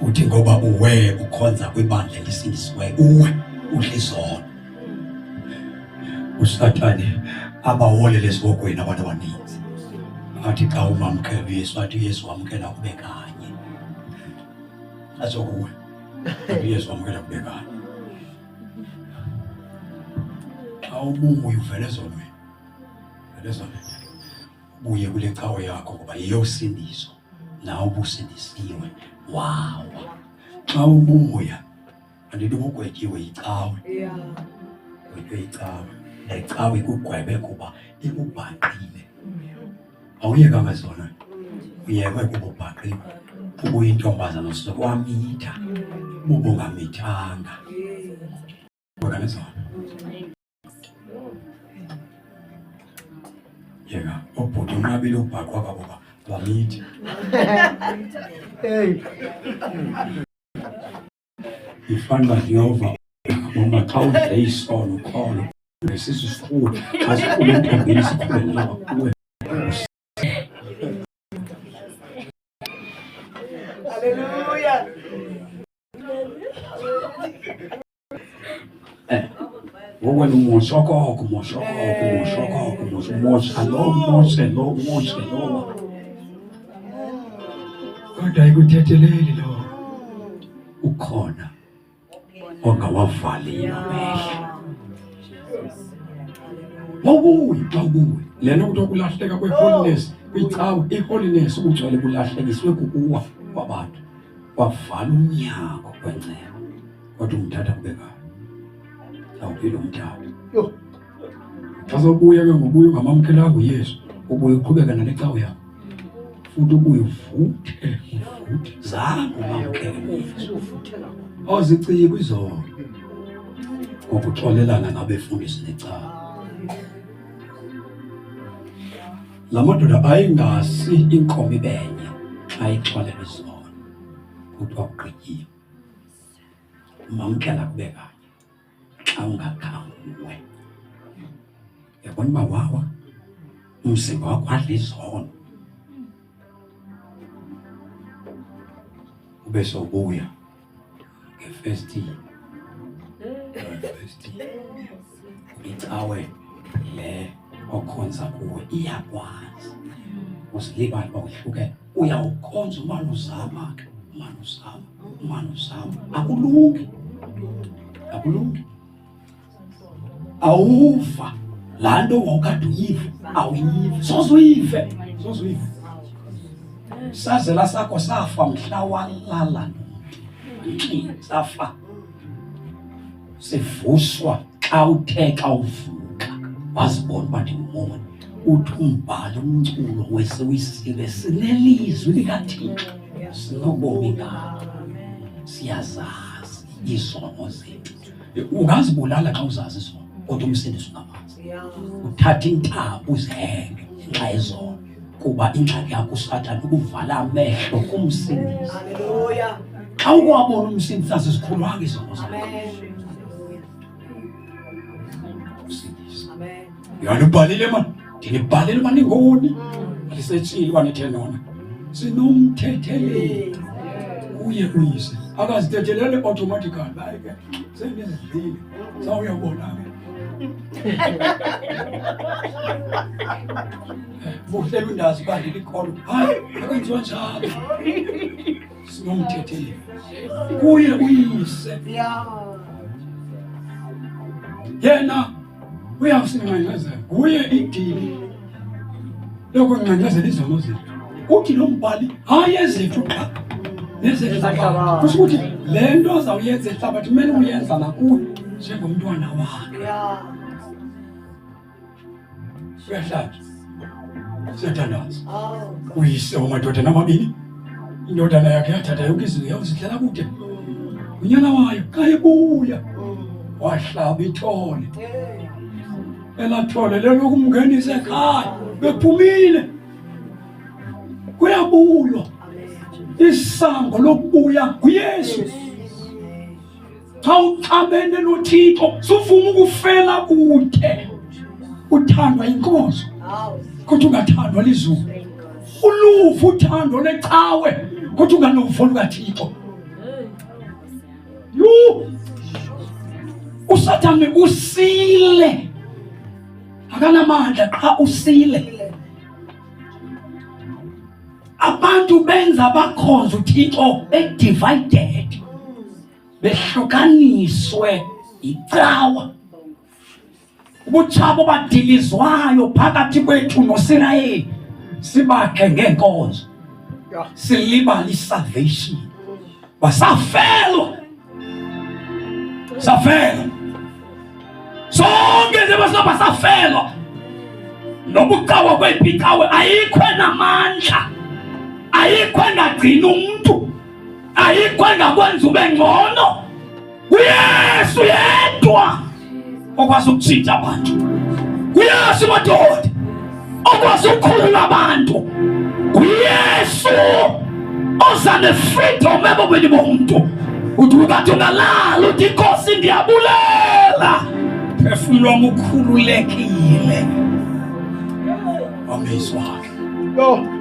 uthi ngoba uwe ukhonza kwibandla lesindisiweyo, uwe udla izono. uSathane abaholele esibokweni abantu abaninzi. Athi xa umamkela uYesu, athi uYesu wamkela kube kanye. Azokuwe uYesu wamkela kube kanye. Awumuye uvele zonke. Vele zonke. Ubuye kule cawe yakho ngoba iyosindiso. Nawe ubusindisiwe. Wow. Xa ubuya andithi ubugwetyiwe icawe. Yeah. Icawe. lecawe kugwebe kuba ikubhaqile. Awuyekanga zona. Uyekwe kuba ubhaqile. Ubuyintombazana usokuwamitha. Ubungamithanga. Uyekanga zona. Yeka, obhuti unqabile ubhaqwa kaboba bamithi. Hey. Ifana Jehova uma xa udle isono khona ngesisu sikhulu asikhulu entambeni sikhulu lapha kuwe. Hallelujah. Wowe umoshoko kodwa ikuthetheleli lo ukhona ongawavali amehlo. Wawuyi lena ukuthi ukulahleka kwe-holiness kwicawe i-holiness ukugcwele kulahlekiswe kukuwa kwabantu wavala umnyango wenceba kodwa umthatha kubekayo awuphile umthatha. Xa sobuya ke ngobuya ungamamkelanga uYesu ubuye uqhubeka nale cawe yakho futhi ubuye uvuthe zange umamkele uYesu. Awuziciki izona ngokuxolelana nabefundisi necawe. La madoda ayingasi inkomo ibenye xa ixolelwe izona kuthiwa ugqityiwe. Umamkela kube kanye xa ungakhanguwe. Yabona uba wawa umzimba wakho adla izono ube sobuya ngefestini icawe le okhonza kuwe iyakwazi usilibali bakuhluke uyawukhonza umane uzama ke umane uzama akulungi awuva laa nto wawukade uyive awuyive sozuyive sazela sakho safa mhla walala nomntu safa sivuswa xa utheka uvuka wazibona uba ndingumoni uthi umbhalo umculo wesiwisile sinelizwi likaThixo sinobomi ngalo siyazazi izono zethu. Ungazibulala xa uzazi izono kodwa umsindisi ungamazi. Uthatha intaba uzihenge ngenxa yezono kuba ingxaki yakho usathana ukuvala amehlo kumsindisi. Hallelujah. Xa ukwabona umsindisi asizikhulwanga izono zakho. Amen. Yanibhalile man, ndinibhalile man ingoni. Alisetshile wanethe nona. Sinomthetheleli kuye uyise. Akazithethelele automatically hayi ke. Sengizidlile. Sawuyabona ke. Buhlela undazi bali likholo. Hayi, akwenziwa njalo. Sinomthetheleli kuye uyise. Yena uyawusinqanyazela kuye idini lokunqanyazela izono zethu. Uthi lo mbhali hayi ezethu qha nezehlabathi. Kusho ukuthi le nto azawuyenza ehlabathi kumele uyenza nakuwe njengomntwana wakhe. Uyahlathi siyathandaza uyise wamadodana amabini. Indodana yakhe yathatha yonke izinto yawuzidlela kude unyana wayo xa ebuya wahlaba ithole. Elathole lelokumngenisa ekhaya bephumile kuyabuywa isango lokubuya kuYesu. Xa uxabene noThixo suvuma ukufela kude uthandwa inkosi kodwa ungathandwa lizulu. Uluva uthando lecawe kodwa ungaluva lukaThixo. Usathane usile akanamandla qha usile. Abantu benza bakhonza uThixo divided behlukaniswe icawa. Ubutshaba badilizwayo phakathi kwethu noSirayeli sibakhe ngeenkonzo silibala isalvation. Basafela sonke besinoba safelwa nobucawa kwepikawe ayikho namandla, ayikho engagcina umuntu, ayikho engakwenza ube ngcono. uYesu yedwa okwazi ukutshintsha abantu, uYesu madoda okwazi ukukhulula abantu, uYesu oza ne-freedom ebomini bomuntu. Uthi ukathi ungalala uthi Nkosi ndiyabulela, phefumlo wami ukhululekile. Wamiswa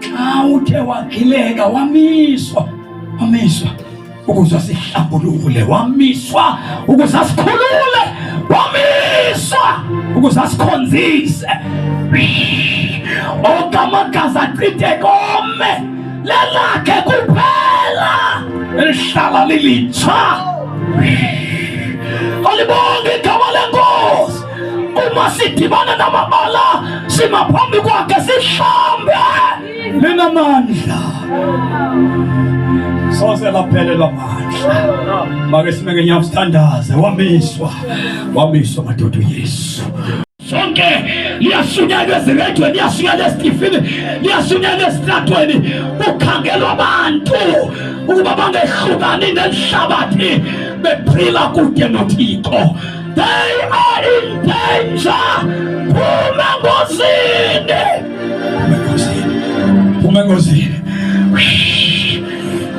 xa uthe wagileka, wamiswa ukuze sihlambulule, wamiswa ukuze sikhulule, wamiswa ukuze sikhonzise. Okamagazi achithe kome, lelakhe kuphela elihlala lilitsha. Alibonge igama leNkosi. Uma sidibana namabala simaphambi kwakhe sihlambe linamandla, soze laphelelwa amandla. Make simeke nyawo sithandaze. Wamiswa madoda uYesu. Sonke liyasunyanywa ezirediweni, liyasunyanywa esitifini, liyasunyanywa esitratweni. Ukhangelwa abantu ukuba bangehlukani nenhlabathi bephila kude noThixo. They are in danger. Phuma engozini.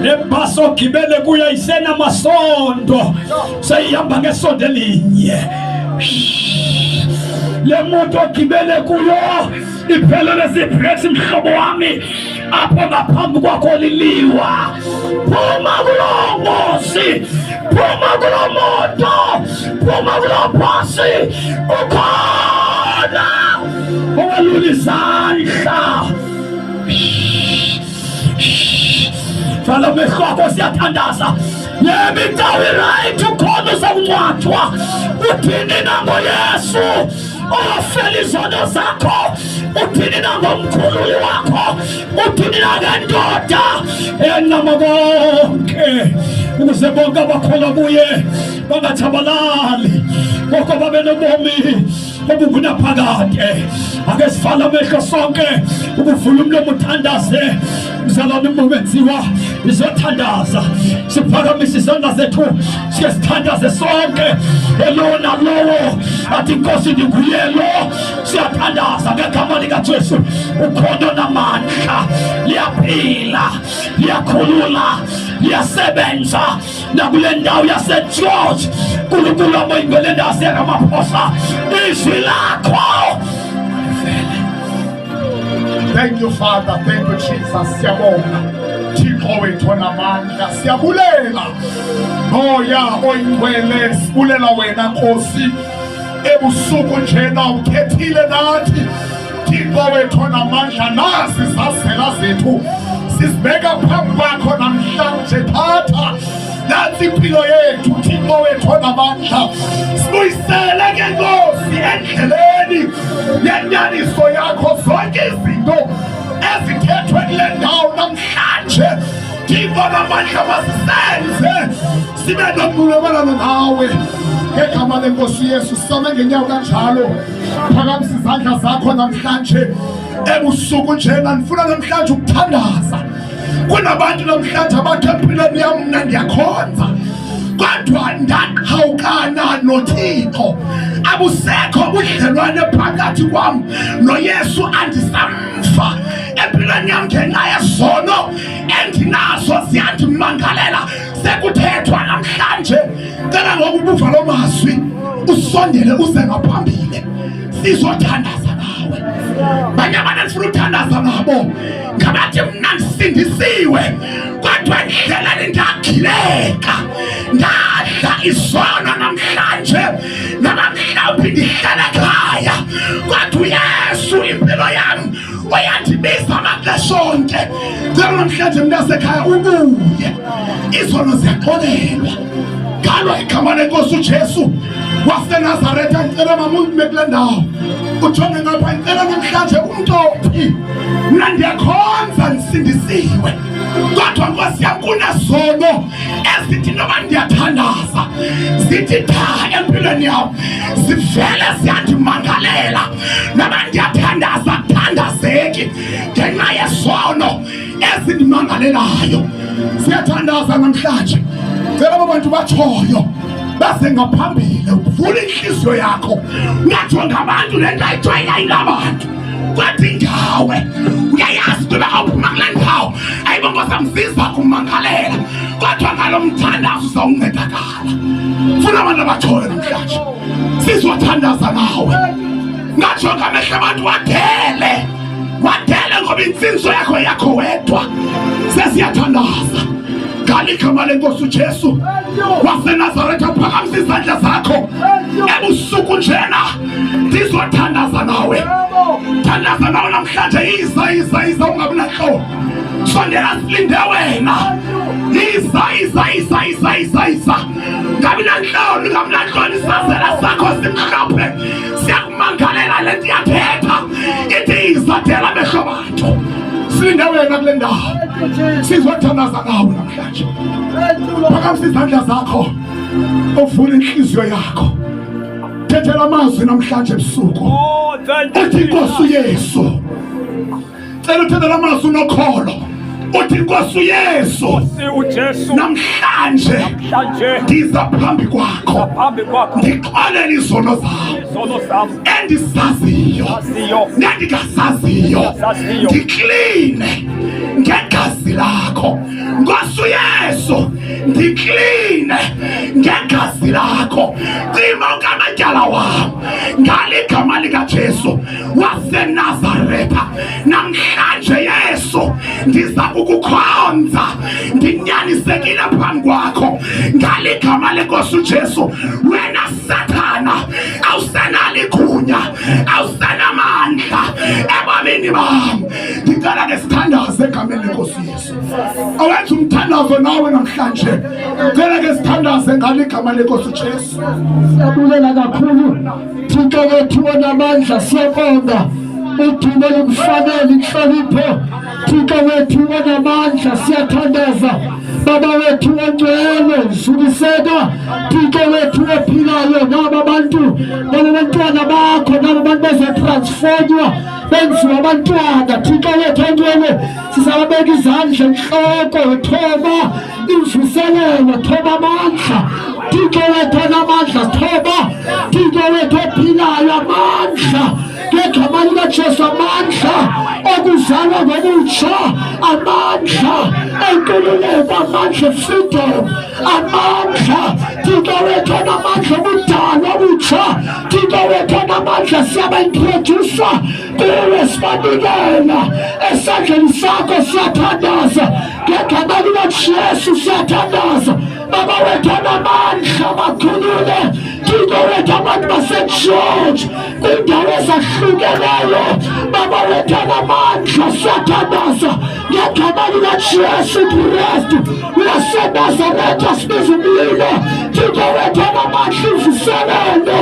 Lebhasi ogibele kuyo isena masondo, seyihamba ngesondo elinye. Le moto ogibele kuyo iphelele zibreaks, mhlobo wami, apho ngaphambi kwakho liliwa. Phuma kulo ngozi, phuma kulo moto, phuma kulo bhasi. Ukhona owelula izandla. Vala amehlo akho, siyathandaza. Yebo, indawo irayithi, ukhona uzawungcwathwa. Uthini na ngoYesu owafela izono zakho? Uthini na ngomkhululi wakho? Uthini na ngendoda enama konke ukuze bonke abakholwa kuye bangathabalali, bonke babe nobomi obubunaphakade? Ake sivale amehlo sonke, ukuvula umlomo uthandaze. Mzalwane, umenziwa izothandaza. Siphakamise izandla zethu sike sithandaze sonke. Elowo nalowo athi Nkosi ndinguye lo. Siyathandaza ngegama likaJesu. Ukhona namandla, liyaphila, liyakhulula, liyasebenza nakule ndawo yaseGeorge. Nkulunkulu amoyingele ndawo yaseRamaphosa, izwi lakho. Thank you, Father. Thank you, Jesus. Siyabonga Thixo wethu onamandla, siyabulela Moya oyingcwele, sibulela wena Nkosi. Ebusuku njena ukhethile nathi Thixo wethu onamandla, nasi izazela zethu sizibeka phambi kwakho namhlanje. Thatha nansi impilo yethu Thixo wethu onamandla, sibuyisele ke Nkosi endleleni yenyaniso yakho. Zonke izinto ezithethwe kule ndawo namhlanje Thixo onamandla, masisenze sibe nokumelana nawe ngegama leNkosi Yesu. Sisame ngenyawo kanjalo, phakamisa izandla zakho namhlanje. Ebusuku njena ndifuna namhlanje ukuthandaza. Kunabantu namhlanje abathi empilweni yam mna ndiyakhonza, kodwa ndaqhawukana noThixo. Abusekho ubudlelwane phakathi kwam noYesu, andisamva empilweni yam ngenxa yezono endinazo ziyandimangalela. Sekuthethwa namhlanje, cela ngoku ubuva lo mazwi usondele uze ngaphambili sizothandaza nawe. Banye abantu ndifuna ukuthandaza nabo ngabathi mna ndisindisiwe, kodwa ndihlela ndagileka, ndadla izono namhlanje, namhlawumbi ndihlala ekhaya, kodwa uYesu impilo yami uyandibiza amaxesha onke. Cela namhlanje mntasekhaya ubuye, izono ziyaxolelwa. Uzalwa igama lenkosi uJesu waseNazaretha. Ngicela mama ume kule ndawo ujonge ngapha. Ngicela namhlanje umuntu ophi mina ndiyakhonza nisindisiwe, kodwa Nkosi yami kunezono ezithi noma ndiyathandaza zithi tha empilweni yami, zivele ziyandimangalela. Noma ndiyathandaza kuthandazeki ngenxa yezono ezindimangalelayo. Siyathandaza namhlanje. Ngicela abantu bathoyo base ngaphambili uvule inhliziyo yakho. Ungajonga abantu lento ayijwayela ingabantu, kwathi ngawe uyayazi ukuba awuphuma kule ndawo ayibongoza msiza kumangalela, kodwa ngalo mthandazo uzawuncedakala. Funa abantu abathoyo namhlanje sizothandaza nawe. Ngajonga amehlo abantu wadele ngoba insinzo yakho wedwa. Sesiyathandaza ngaligama lenkosi uJesu waseNazaretha. Phakamisa izandla zakho ebusuku njena ndizothandaza nawe. Thandaza nawe namhlanje. Iza ungabi nanhloni. Sondela silinde wena. Iza ngabi nanhloni. Isazela sakho simhlophe. Siyakumangalela lento iyathetha ithi izadela amehlo abantu. Silinde wena kule ndawo. Sizothandaza nawe namhlanje. Phakamisa izandla zakho uvule inhliziyo yakho. Thethela amazwi namhlanje ebusuku. Uthi Nkosi uYesu. Cela uthethela amazwi nokholo. Uthi Nkosi uYesu, namhlanje ndiza phambi kwakho ndixolele izono zam endisaziyo nendingasaziyo. Ndikline ngegazi lakho. Nkosi uYesu, ndikline ngegazi lakho. Cima amatyala wam ngaligama likaJesu waseNazaretha. Namhlanje Yesu ndiza kukukhonza ndinyanisekile phambi kwakho ngaligama lenkosi uJesu. Wena Sathana awusenalo igunya, awusenamandla ebomini bam. Ngicela ke sithandaze egameni lenkosi Yesu. Awenza umthandazo nawe namhlanje. Ngicela ke sithandaze ngaligama lenkosi uJesu. Siyabulela kakhulu Thixo wethu onamandla. Siyabonga udumo lokufanele inhlonipho. Thixo wethu onamandla, siyathandaza. Baba wethu ongcwele, usuliseka. Thixo wethu ophilayo, nabo abantu nabantwana bakho, nabo abantu bezotransformwa benziwa abantwana. Thixo wethu ongcwele, sizababeka izandla enhloko. Thoba imvuselelo, thoba amandla. Thixo wethu onamandla, thoba. Thixo wethu ophilayo, amandla ngegama likaJesu. Amandla okuzalwa ngobutsha, amandla enkululeko, amandla freedom, amandla. Thixo wethu onamandla obudala obutsha. Thixo wethu onamandla, siyabaintrodusa kuwe, sibanikela esandleni sakho. Siyathandaza ngegama likaJesu, siyathandaza. Baba wethu onamandla, bakhulule Thixo wethu abantu baseGeorge kwindawo ezahlukeneyo. Baba wethu onamandla, siyathandaza ngegama likaJesu Kristu waseNazaretha. Sibiza umlilo Thixo wethu onamandla, imvuselelo,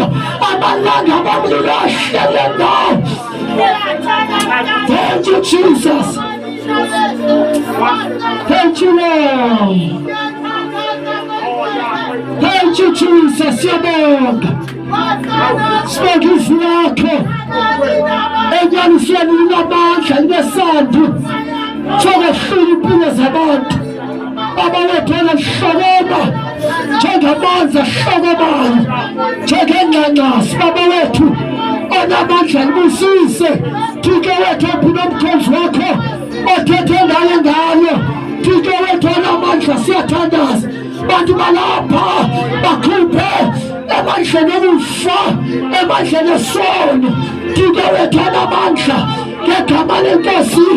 amalanga abamlilo ahlele ngawo. Thank you Jesus. Thank you Lord. Thank you Jesus. Siyabonga. Sibonga izwi lakho enyanisweni linamandla, linesandu sokuhlula impilo zabantu. Baba wethu onamhlokoma njengamanzi ahlokomayo, njengengcangcasi. Baba wethu onamandla, libusise. Thixo wethu ophila umkhonzi wakho othethe ngayo. Thixo wethu onamandla, siyathandaza. Bantu balapha bakhuphe emandleni obufa, emandleni esono. Thixo wethu onamandla, ngegama lenkosi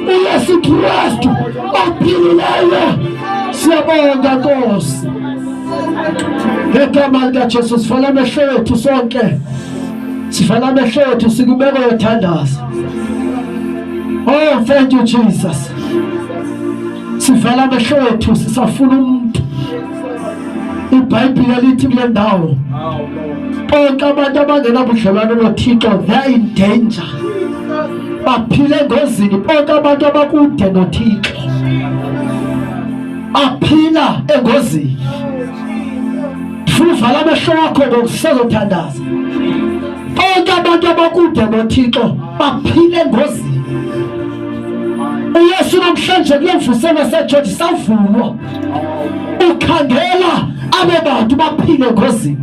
uYesu Kristu ophilileyo. Siyabonga Nkosi. Ngegama likaJesu sivala amehlo ethu sonke. Sivala amehlo ethu sikubeka uyothandaza. Oh, thank you Jesus. Sivala amehlo ethu sisafuna umuntu. iBhayibhile lithi kule ndawo bonke abantu abangenabudlelwano noThixo they are in danger, baphile engozini. Bonke abantu abakude noThixo baphila engozini. Vala amehlo akho ngokusezothandaza. Bonke abantu abakude noThixo baphile engozini. uYesu namhlanje kule mvuselo seJoji savulwa, ukhangela abo bantu baphile engozini,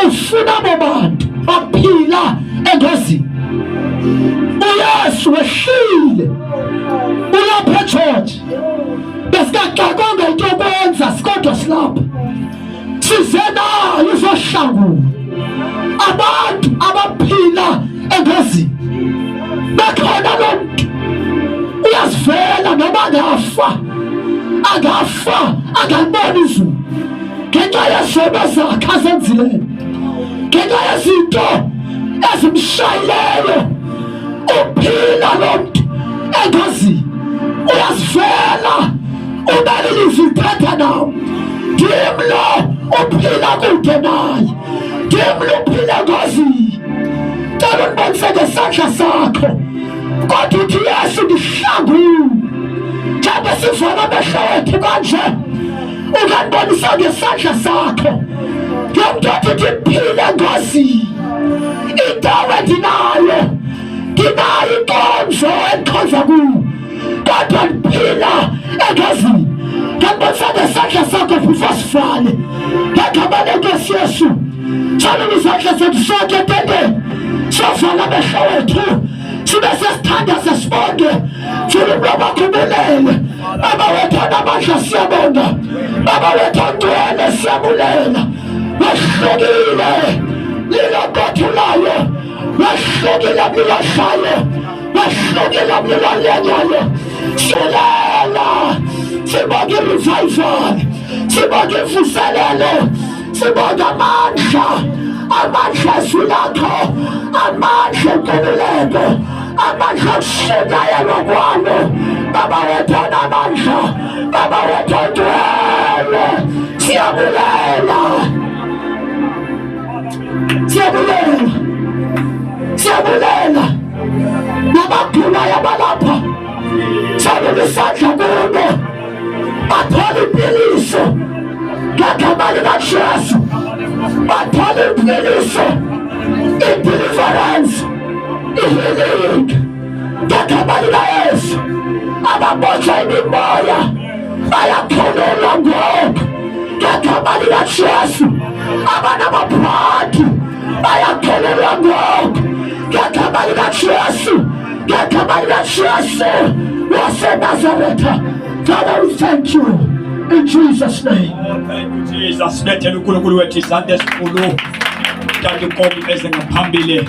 ufuna abo bantu baphila engozini. uYesu wehlile ulapha eJoji, besikaxakonga into yokwenza sikodwa silapha sizenayo uzohlangula abantu abaphila engozini. Bekhona lo muntu uyasivela noma angafa angalibona izulu ngenxa yezono zakhe azenzileyo, ngenxa yezinto ezimshayileyo. Uphila lo muntu engozini, uyasivela ubeka ilizwi lithetha nawe. Ndim lo uphila kude naye, ndim lo uphila engozini. Cela undibonise ngesandla sakho kodwa uthi Yesu ndihlangule. Njengoba sivala amehlo wethu kanje, unganibonisa ngesandla sakho ngomntu othi ndiphile engozini. Indawo endinayo, ndinayo inkonzo endikhonza kuyo, kodwa ndiphila engozini. Nganibonisa ngesandla sakho before sivale ngegama lenkosi Yesu. Cela izandla zethu sonke entendeni, sovala amehlo wethu sibe sesithandaza sibonge. Thula umlomo wakho ubulele. Baba wethu onamandla siyabonga, Baba wethu ongcwele siyabulela. Wehlukile lilokothulayo, wehlukile mlilahlayo, wehlukile mlilalenyayo. Sibulela, sibonge revival, sibonge imvuselelo, sibonge amandla ezwi lakho, amandla enkululeko, amandla okushayelwa kwalo. Baba wethu onamandla, Baba wethu ongcwele, siyabulela, siyabulela, siyabulela. Nabagulayo abalapha sabula isandla kubo, bathole impiliso ngegama likaJesu, bathole impiliso, i-deliverance, i-healing ngegama likaYesu. Ababotshwa imimoya bayakhululwa ngoku ngegama likaJesu. Abanamaphanti bayakhululwa ngoku ngegama likaJesu, ngegama likaJesu waseNazaretha. Father, we thank you in Jesus' name. Thank you Jesus. Bethela uNkulunkulu wethu izandla esikhulu. Tata uNkosi beze ngaphambili.